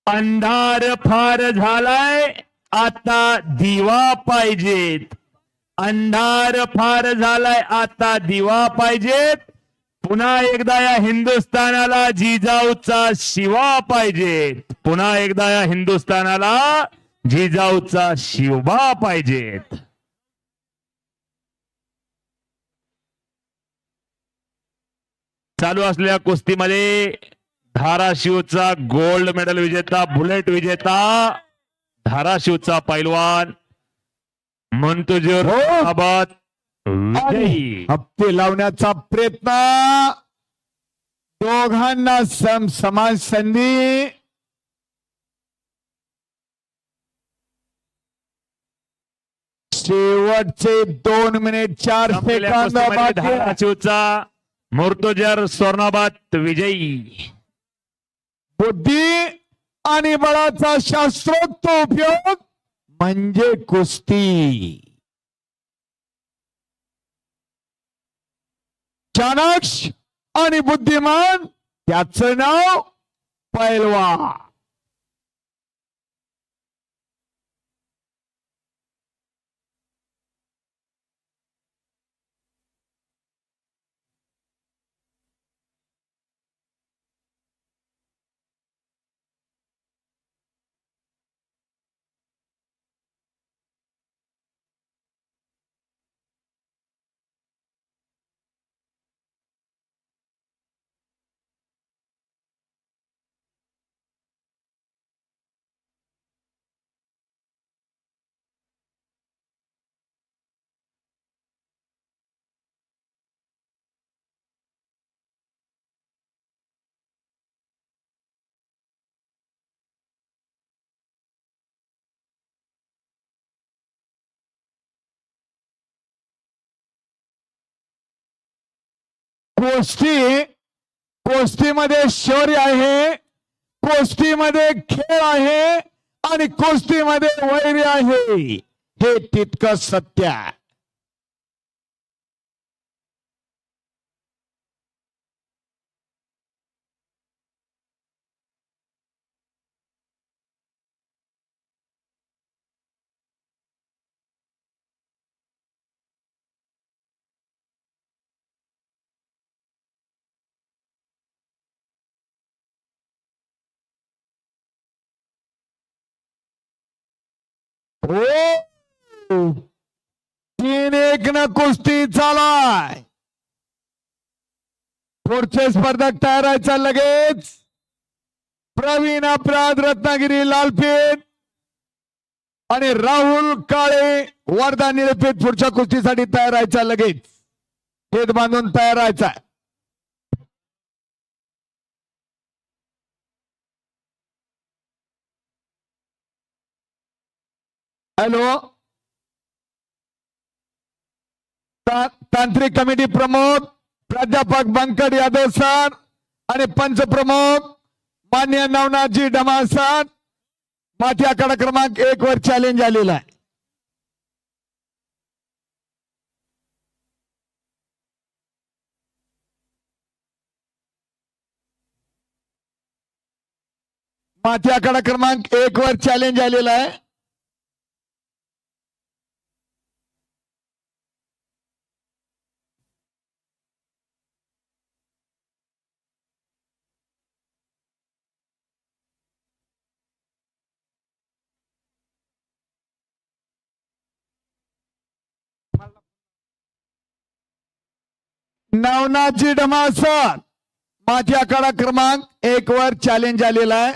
अंधार फार झालाय, आता दिवा पाहिजेत. अंधार फार झालाय, आता दिवा पाहिजेत. पुन्हा एकदा या हिंदुस्थानाला जिजाऊचा शिवा पाहिजेत. पुन्हा एकदा या हिंदुस्थानाला जिजाऊचा शिवा पाहिजेत. चालू असलेल्या कुस्तीमध्ये धाराशिवचा गोल्ड मेडल विजेता, बुलेट विजेता धाराशिवचा पैलवान मंतुजीर अहमद विजयी. हप्ते लावण्याचा प्रयत्न, दोघांना समान संधी. शेवटचे 2 मिनिट 4 संपलेल्या सेकंद कुस्तीमध्ये बाकी आहे. धाराशिवचा मुर्तुजर स्वर्णाबाद विजयी. बुद्धी आणि बळाचा शास्त्रोक्त उपयोग म्हणजे कुस्ती. चाणक्य आणि बुद्धिमान त्याचं नाव पैलवान. कुस्तीमध्ये शौर्य आहे, कुस्तीमध्ये खेळ आहे आणि कुस्तीमध्ये वैर आहे, हे तितकं सत्य आहे. हो, 3-1 न कुस्ती चालाय. पुढचे स्पर्धक तयार व्हायचा लगेच. प्रवीण अपराध रत्नागिरी लालपेठ आणि राहुल काळे वर्धा निळपेठ पुढच्या कुस्तीसाठी तयार व्हायचा लगेच. हेत बांधून तयार व्हायचा. हॅलो, तांत्रिक कमिटी प्रमुख प्राध्यापक बंकट यादव सर आणि पंच प्रमुख मान्य नवनाथजी डमा सर. माथी आखाडा क्रमांक 1 वर चॅलेंज आलेला आहे. माथी आखाडा क्रमांक 1 वर चॅलेंज आलेला आहे. नवनाथजी डमासर माथी आखाडा क्रमांक 1 वर चॅलेंज आलेला आहे.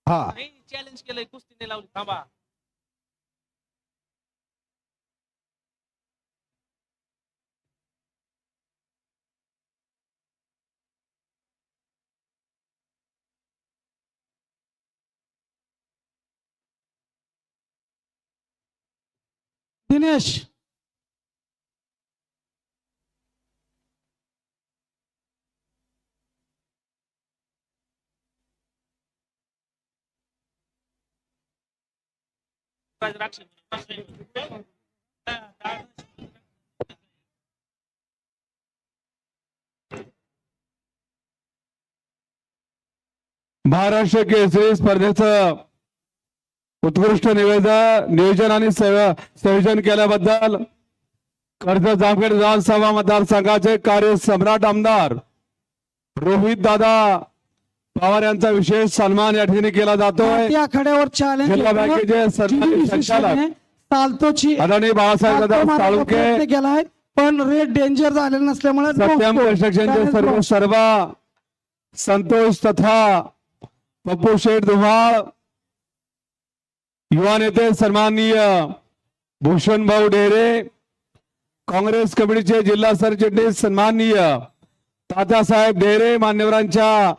हा, चॅलेंज केलंय, कुस्ती नाही लावली. थांबा. दिनेश महाराष्ट्र केसरी स्पर्धेचं उत्कृष्ट नियोजन आणि संयोजन केल्याबद्दल कर्जत जामखेड विधानसभा मतदारसंघाचे कार्य सम्राट आमदार रोहित दादा पवार यांचा विशेष सन्मान या ठिकाणी केला जातोय. या आखाड्यावर चॅलेंज जिल्हा बँकेचे सरकारी संचालक चालतोची आदरणीय बाळासाहेब दादा साळुंके केलाय, पण रेट डेंजर झालेला नसल्यामुळे सत्यम कन्स्ट्रक्शनचे सर्व संतोष तथा पप्पू शेठ धुमाळ, युवा नेते सन्माननीय भूषण भाऊ ढेरे, काँग्रेस कमिटीचे जिल्हा सरचिटणीस सन्माननीय तात्यासाहेब ढेरे, मान्यवरांच्या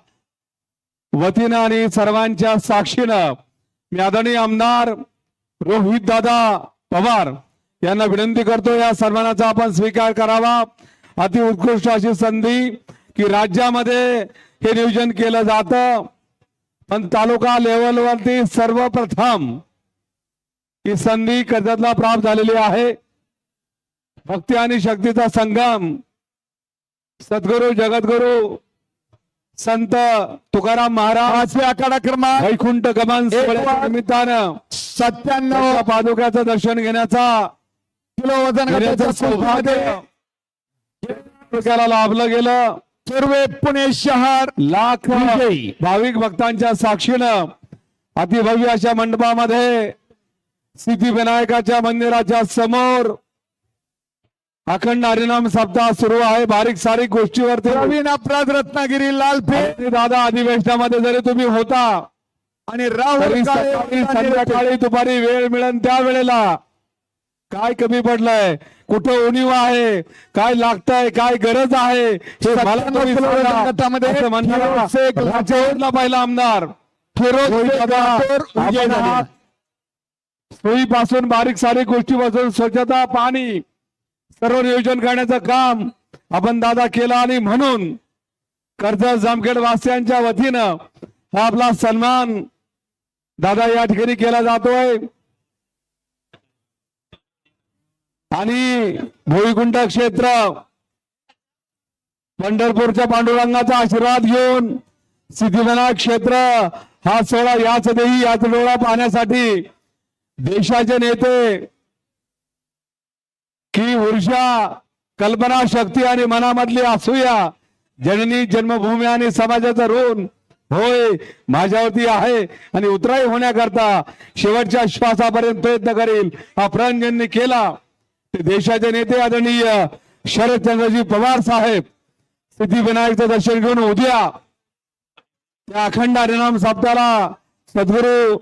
वतीनं आणि सर्वांच्या साक्षीनं मी आदरणीय आमदार रोहित दादा पवार यांना विनंती करतो, या सन्मानाचा आपण स्वीकार करावा. अति उत्कृष्ट अशी संधी की राज्यामध्ये हे नियोजन केलं जातं, पण तालुका लेवलवरती सर्वप्रथम ही संधी कर्जतला प्राप्त झालेली आहे. भक्ती आणि शक्तीचा संगम सद्गुरू जगद्गुरू संत तुकाराम महाराज आखाडा क्रमांक वैकुंठ गमन सोहळ्याच्या निमित्तानं 97 पादुक्याचं दर्शन घेण्याचा किलो वजन गटाच्या सौभाग्य तालुक्याला लाभलं गेलं. सर्व पुणे शहर लाख भाविक भक्तांच्या साक्षीनं अतिभव्य अशा मंडपामध्ये सिद्धिविनायकाच्या मंदिराच्या समोर अखंड हरिनाम सप्ताह सुरू आहे. बारीक सारीक गोष्टीवरती प्रवीण अपराध रत्नागिरी लालपेठ दादा अधिवेशनामध्ये जरी तुम्ही होता आणि राहुल तरी काळे सकाळी संध्याकाळी दुपारी वेळ मिळेल त्या वेळेला काय कमी पडलंय, कुठं उणीव आहे, काय लागतंय, काय गरज आहे हे मला तुम्ही सांगा. गटामध्ये असं म्हणणारा राज्यावरला पहिला आमदार सोयीपासून बारीक सारीक गोष्टीपासून स्वच्छता, पाणी सर्व नियोजन करण्याचं काम आपण दादा केलं आणि म्हणून कर्जत जामखेड वासियांच्या वतीनं हा आपला सन्मान दादा या ठिकाणी केला जातोय. आणि भोईकुंठ क्षेत्र पंढरपूरच्या पांडुरंगाचा आशीर्वाद घेऊन सिद्धिविनायक क्षेत्र हा सोहळा याच देही याच डोळा पाहण्यासाठी देशाचे नेते की ऊर्जा, कल्पना शक्ती आणि मनामधली असूया, जननी जन्मभूमी आणि समाजाचं ऋण होय माझ्यावरती आहे आणि उतराई होण्याकरता शेवटच्या श्वासापर्यंत प्रयत्न करेल हा प्रण ज्यांनी केला ते देशाचे नेते आदरणीय शरदचंद्रजी पवार साहेब सिद्धिविनायकचं दर्शन घेऊन उद्या त्या अखंड हरिनाम सप्ताहाला सद्गुरू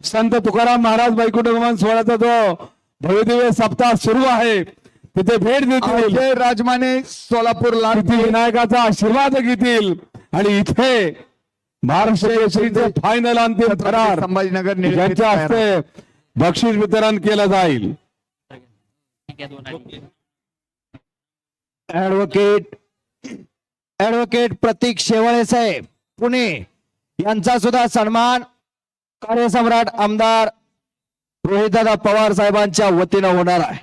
संत तुकाराम महाराज वैकुंठ गमन सोहळ्याचा जो भव्यदिव्य सप्ताह सुरू आहे तिथे भेट देतील, राजमाने सोलापूर विनायकाचा आशीर्वाद घेतील आणि इथे महाराष्ट्र केसरीचे फायनल अंतिम करार संभाजीनगर ज्यांच्या हस्ते बक्षीस वितरण केलं जाईल. ऍडव्होकेट प्रतीक शेवाळे साहेब पुणे यांचा सुद्धा सन्मान कार्यसम्राट आमदार रोहितदादा पवार साहेबांच्या वतीनं होणार आहे.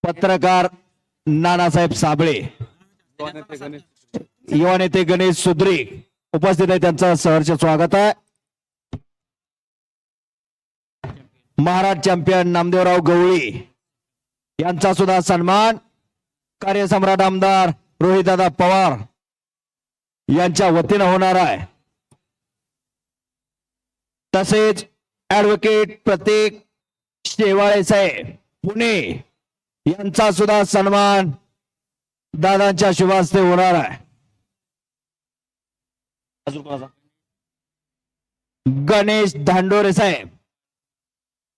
पत्रकार नानासाहेब साबळे, युवा नेते गणेश सुद्री उपस्थित आहे, त्यांचं सहर्ष स्वागत आहे. महाराज चॅम्पियन नामदेवराव गवळी यांचा सुद्धा सन्मान कार्यसम्राट आमदार रोहितदादा पवार यांच्या वतीनं होणार आहे. तसेच ऍडव्होकेट प्रतीक शेवाळे साहेब पुणे यांचा सुद्धा सन्मान दादांच्या शुभास्ते होणार आहे. गणेश धांडोरे साहेब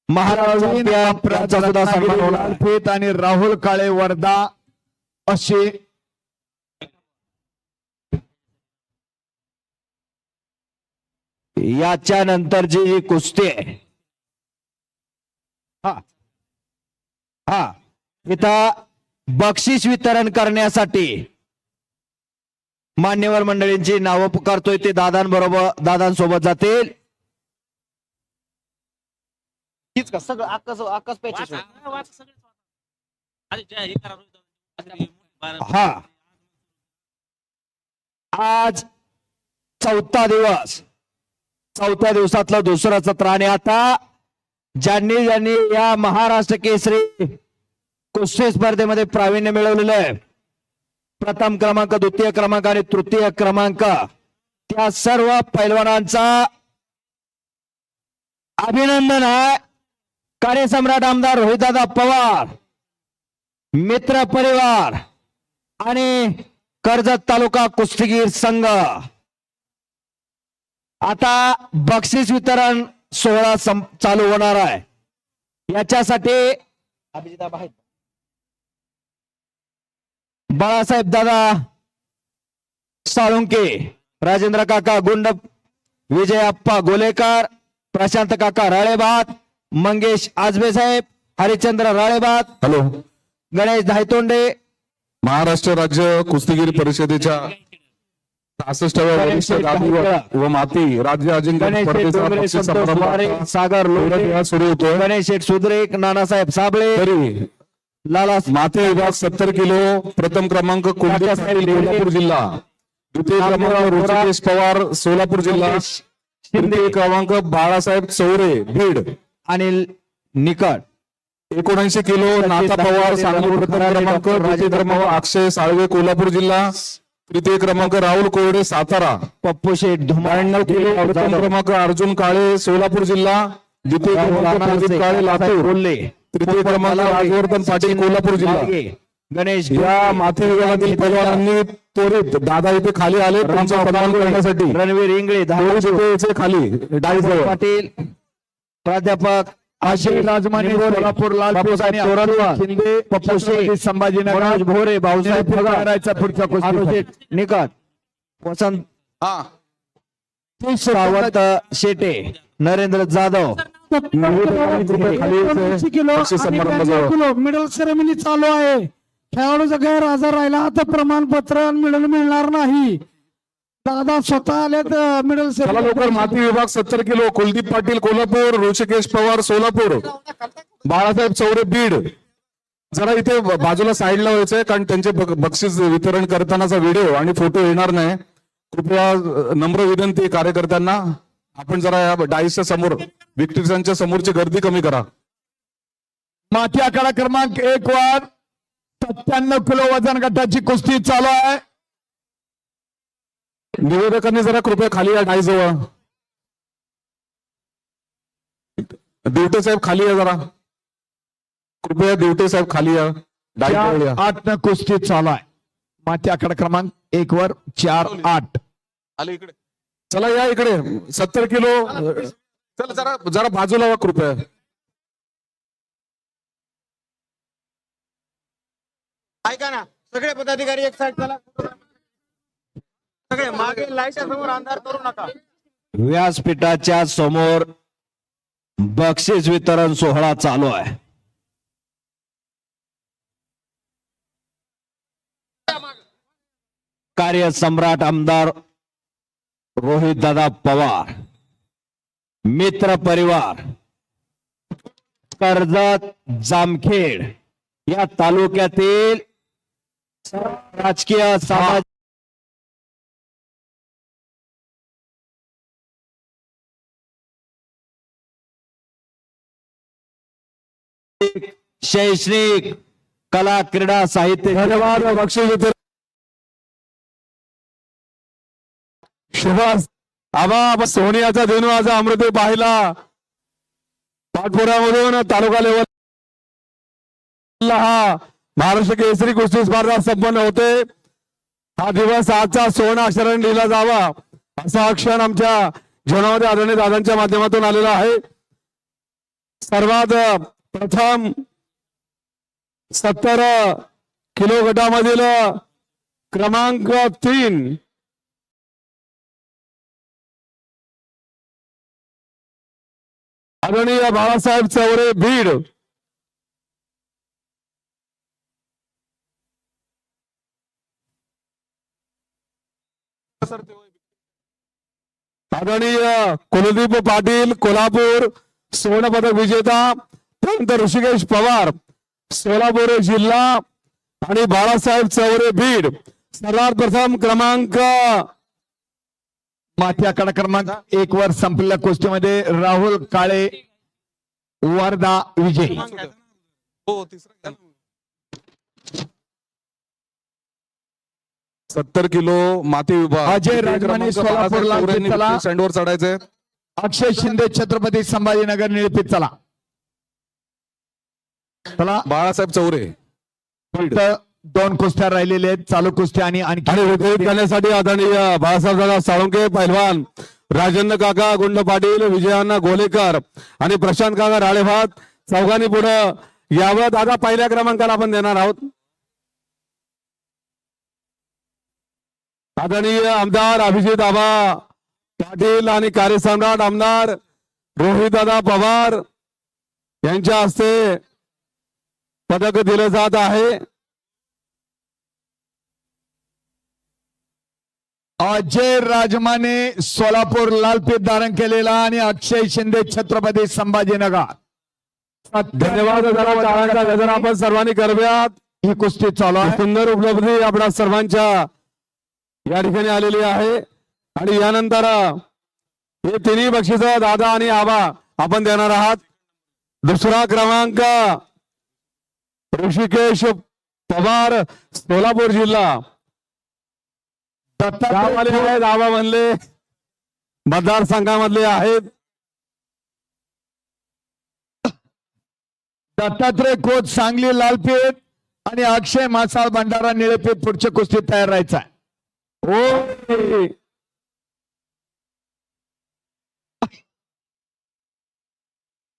महाराज यांचा सुद्धा सन्मान होणार आहे. लालपेठ आणि राहुल काळे वर्धा असे याच्या नंतरची ही कुस्ती आहे. हा इथं बक्षीस वितरण करण्यासाठी मान्यवर मंडळींची नावं पुकारतोय ते दादांसोबत जातील. वाच सगळे अरे जय हे करा रोहित. हा आज चौथा दिवसातलं दुसरं सत्र आणि आता ज्यांनी या महाराष्ट्र केसरी कुस्ती स्पर्धेमध्ये प्रावीण्य मिळवलेलं आहे, प्रथम क्रमांक, द्वितीय क्रमांक आणि तृतीय क्रमांक, त्या सर्व पैलवानांचा अभिनंदन आहे. कार्यसम्राट आमदार रोहितदादा पवार, मित्र परिवार आणि कर्जत तालुका कुस्तीगीर संघ. आता बक्षीस वितरण सोहळा चालू होणार आहे. याच्यासाठी बाळासाहेब दादा साळुंके, राजेंद्र काका गुंड, विजय अप्पा गोलेकर, प्रशांत काका राळेबात, मंगेश आजबे साहेब, हरिचंद्र राळेबात, हॅलो. गणेश धायतोंडे, महाराष्ट्र राज्य कुस्तीगीर परिषदेच्या 66व्या वरिष्ठ गादी व माती राज्य अजिंक्य गणेश शेठ स्पर्धेचा डोंगरे, बक्षीस संतोष समारंभ वारे, आता सागर लोटे, वेळा सुरू होतोय. गणेश शेठ सुद्रेक, नानासाहेब साबळे, तरी लाला माती विभाग 70 किलो, प्रथम क्रमांक कुलदीप पाटील कोल्हापूर जिल्हा, द्वितीय क्रमांक ऋषिकेश पवार सोलापूर जिल्हा, तृतीय क्रमांक बाळासाहेब चौरे बीड, अनिल निकट, 79 किलो नाथा पवार सांगली, प्रथम क्रमांक, द्वितीय क्रमांक अक्षय साळवे कोल्हापूर जिल्हा, तृतीय क्रमांक राहुल कोरडे सातारा, पप्पू शेठ धुमाळ, 92 किलो, प्रथम क्रमांक अर्जुन काळे सोलापूर जिल्हा, द्वितीय क्रमांक प्रदीप काळे लातूर, बोलले, तृतीय क्रमांक राजवर्धन पाटील कोल्हापूर जिल्हा. गणेश या माथी विभागातील पैलवानांनी त्वरित दादा इथे खाली आले त्यांचा सन्मान करण्यासाठी. रणवीर इंगळे, त्वरित इथे यायचे खाली डाईजवळ. पाटील, प्राध्यापक आशिष राजमाने सोलापूर, लालपेठ आणि शिंदे, पप्पू शेठ, संभाजीनगर, मनोज भोरे, भाऊसाहेब पुढे पगार, करायचा पुढच्या अनुशेठ कुस्ती. निकट, वसंत सावंत शेटे, नरेंद्र जाधव, खाली यायचे. किलो बक्षीस आणि समारंभ 92 जवळ. किलो मिडल सेरेमनी चालू आहे. खेळाडूचा गैरहजर राहिला तर प्रमाणपत्र मिळणार नाही. दादा स्वतः आलेत मिडल चला लवकर. माती विभाग 70 किलो, कुलदीप पाटील कोल्हापूर, ऋषिकेश पवार सोलापूर, बाळासाहेब चौरे बीड. जरा इथे बाजूला साईडला व्हायचंय कारण त्यांचे बक्षीस वितरण करतानाचा व्हिडिओ आणि फोटो येणार नाही. कृपया नम्र विनंती कार्यकर्त्यांना, आपण जरा या डाईसच्या समोर विक्टिसांच्या समोरची गर्दी कमी करा. माथी आखाडा क्रमांक 1 वर 97 किलो वजन गटाची कुस्ती चालू आहे. निवेदकांनी जरा कृपया खाली या डाईजवळ. दिवटे साहेब खाली या जरा, कृपया दिवटे साहेब खाली या डाईजवळ या. 8 कुस्ती चालू आहे. माथी आखाडा क्रमांक 1 वर 4-8. चला या इकडे. 70 किलो. चला जरा जरा बाजूला वा कृपया. ऐका ना, सगळे पदाधिकारी एक साईड चला. सगळे मागे लाईटच्या समोर अंधार करू नका. व्यासपीठाच्या समोर बक्षीस वितरण सोहळा चालू आहे. कार्यसम्राट आमदार रोहित दादा पवार, मित्र परिवार, कर्जत जामखेड या तालुक्यातील राजकीय सामाजिक शैक्षणिक, कला, क्रीडा, साहित्य, धन्यवाद. बक्षीस वितरण सुभाष आबा सोनियाचा देणू आज अमृत पाहिला. पाठपुरामधून तालुका लेवल हा महाराष्ट्र केसरी कुस्ती स्पर्धा संपन्न होते. हा दिवस आजचा सोहळा अक्षराने लिहिला जावा असा क्षण आमच्या जीवनामध्ये आदरणीय दादांच्या माध्यमातून आलेला आहे. सर्वात प्रथम 70 किलो गटामधील क्रमांक 3 आदरणीय बाळासाहेब चौरे बीड. आदरणीय कुलदीप पाटील कोल्हापूर सुवर्ण पदक विजेता. त्यानंतर ऋषिकेश पवार सोलापूर जिल्हा आणि बाळासाहेब चौरे बीड सर्वात प्रथम क्रमांक माथी आखाडा क्रमांक 1 वर संपलेल्या कुस्तीमध्ये राहुल काळे वर्धा विजय. हो तिसरा 70 किलो माती विभाग अजय राजमाने सोलापूर लाल चला. स्टँडवर चढायचंय. अक्षय शिंदे छत्रपती संभाजीनगर निळपीत चला. चला बाळासाहेब चौरे फक्त 2 कुस्त्या राहिलेल्या आहेत. चालू कुस्त्या आणि आणि विजयी करण्यासाठी आदरणीय बाळासाहेब दादा साळुंके पैलवान, राजेंद्र काका गुंड पाटील, विजयाण्णा गोलेकर आणि प्रशांत काका राळेभात चौघांनी पुढे यावं. दादा पहिल्या क्रमांकाला आपण देणार आहोत. आदरणीय आमदार अभिजित आबा पाटील आणि कार्यसम्राट आमदार रोहितदादा पवार यांच्या हस्ते पदक दिलं जात आहे. अजय राजमाने सोलापूर लालपीत धारण केलेला आणि अक्षय शिंदे छत्रपती संभाजीनगर. धन्यवाद. जरा टाळ्यांचा गजर आपण सर्वांनी करूयात. ही कुस्ती चालू आहे. सुंदर उपलब्धी आपल्या सर्वांच्या या ठिकाणी आलेली आहे. आणि यानंतर हे तिन्ही बक्षीस दादा आणि आबा आपण देणार आहात. दुसरा क्रमांक ऋषिकेश पवार सोलापूर जिल्हा. गावाले आहेत, आबा म्हणले मतदारसंघामधले आहेत. दत्तात्रय खोत सांगली लालपीत आणि अक्षय मासाळ भंडारा निळपीत पुढच्या कुस्तीत तयार राहायचा आहे. ओ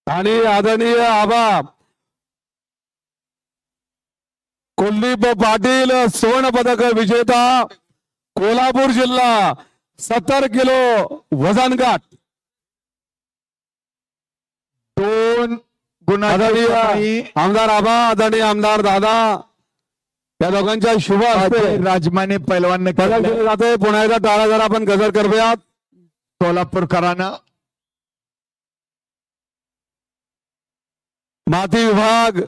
आणि आदरणीय आबा कुलदीप पाटील सुवर्ण पदक विजेता कोल्हापूर जिल्हा 70 किलो वजन गाठ. 2 गुणांची आदरणीय आमदार आबा, आदरणीय आमदार दादा या दोघांच्या शुभ हस्ते अजय राजमाने पैलवान पदक दिले जाते. पुन्हा एकदा टाळा जर आपण गजर करूयात. सोलापूरकरांना माती विभाग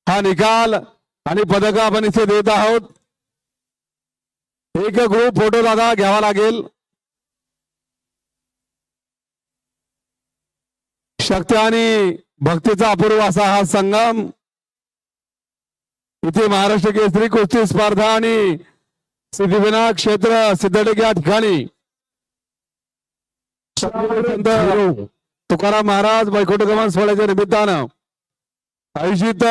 हा निकाल आणि पदक आपण इथे देत आहोत. एक ग्रुप फोटो दादा घ्यावा लागेल. शक्ती आणि भक्तीचा अपूर्व असा हा संगम. इथे महाराष्ट्र केसरी कुस्ती स्पर्धा आणि सिद्धिविनायक क्षेत्र सिद्धटेक या ठिकाणी संत तुकाराम महाराज वैकुंठगमन सोहळ्याच्या निमित्तानं आयोजित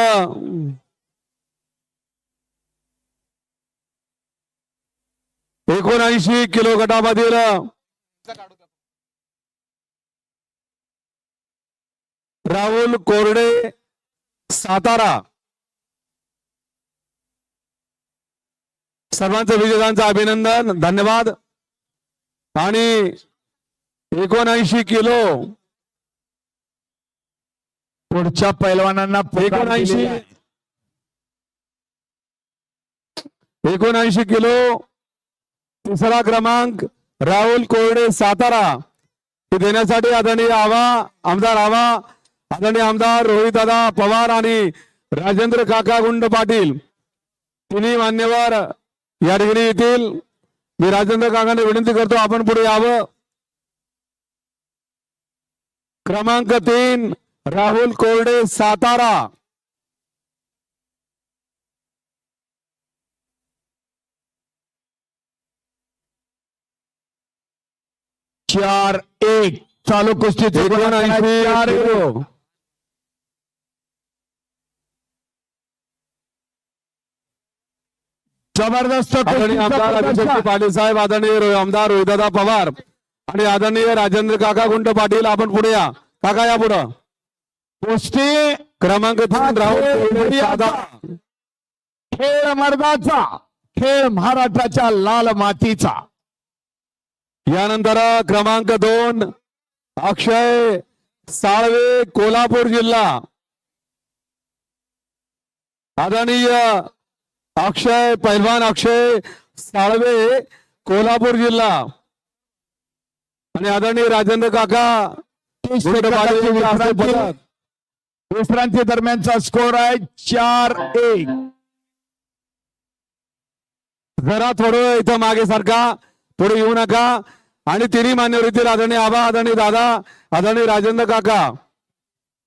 79 किलो गटामधील राहुल कोरडे सातारा सर्वांचं विजेत्यांचं अभिनंदन, धन्यवाद. आणि 79 किलो पुढच्या पैलवानांना पुकार दिलेला आहे. 79 किलो तिसरा क्रमांक राहुल कोरडे सातारा हे देण्यासाठी आदरणीय आबा, आमदार आबा, आदरणीय आमदार रोहितदादा पवार आणि राजेंद्र काका गुंड पाटील तिन्ही मान्यवर या ठिकाणी येतील. मी राजेंद्र काकांना विनंती करतो आपण पुढे यावं. क्रमांक 3 राहुल कोरडे सातारा. चार 1 चालू कुस्ती 79 किलो जबरदस्त आदरणीय आमदार अभिषेक पाटील साहेब, आदरणीय आमदार रोहितदादा पवार आणि आदरणीय राजेंद्र काका गुंड पाटील आपण पुढे या. काका या पुढं. कुस्ती क्रमांक 3 राहुल सातारा. खेळ मर्दाचा, खेळ महाराष्ट्राच्या लाल मातीचा. यानंतर क्रमांक 2 अक्षय साळवे कोल्हापूर जिल्हा. आदरणीय अक्षय पैलवान अक्षय साळवे कोल्हापूर जिल्हा आणि आदरणीय राजेंद्र काका गुंड पाटील यांच्या हस्ते पदक विश्रांती दरम्यानचा स्कोर आहे 4-1. जरा थोडं इथं मागे सारखा, पुढे येऊ नका. आणि तिन्ही मान्यवर येथील आदरणीय आबा, आदरणीय दादा, आदरणीय राजेंद्र काका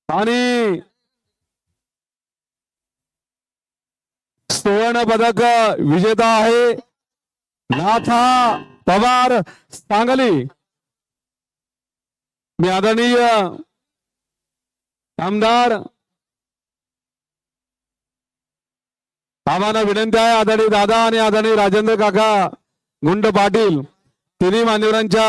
आणि सुवर्ण पदक विजेता आहे नाथा पवार सांगली. मी आदरणीय आमदार आम्हाला विनंती आहे, आदरणीय दादा आणि आदरणीय राजेंद्र काका गुंड पाटील तिन्ही मान्यवरांच्या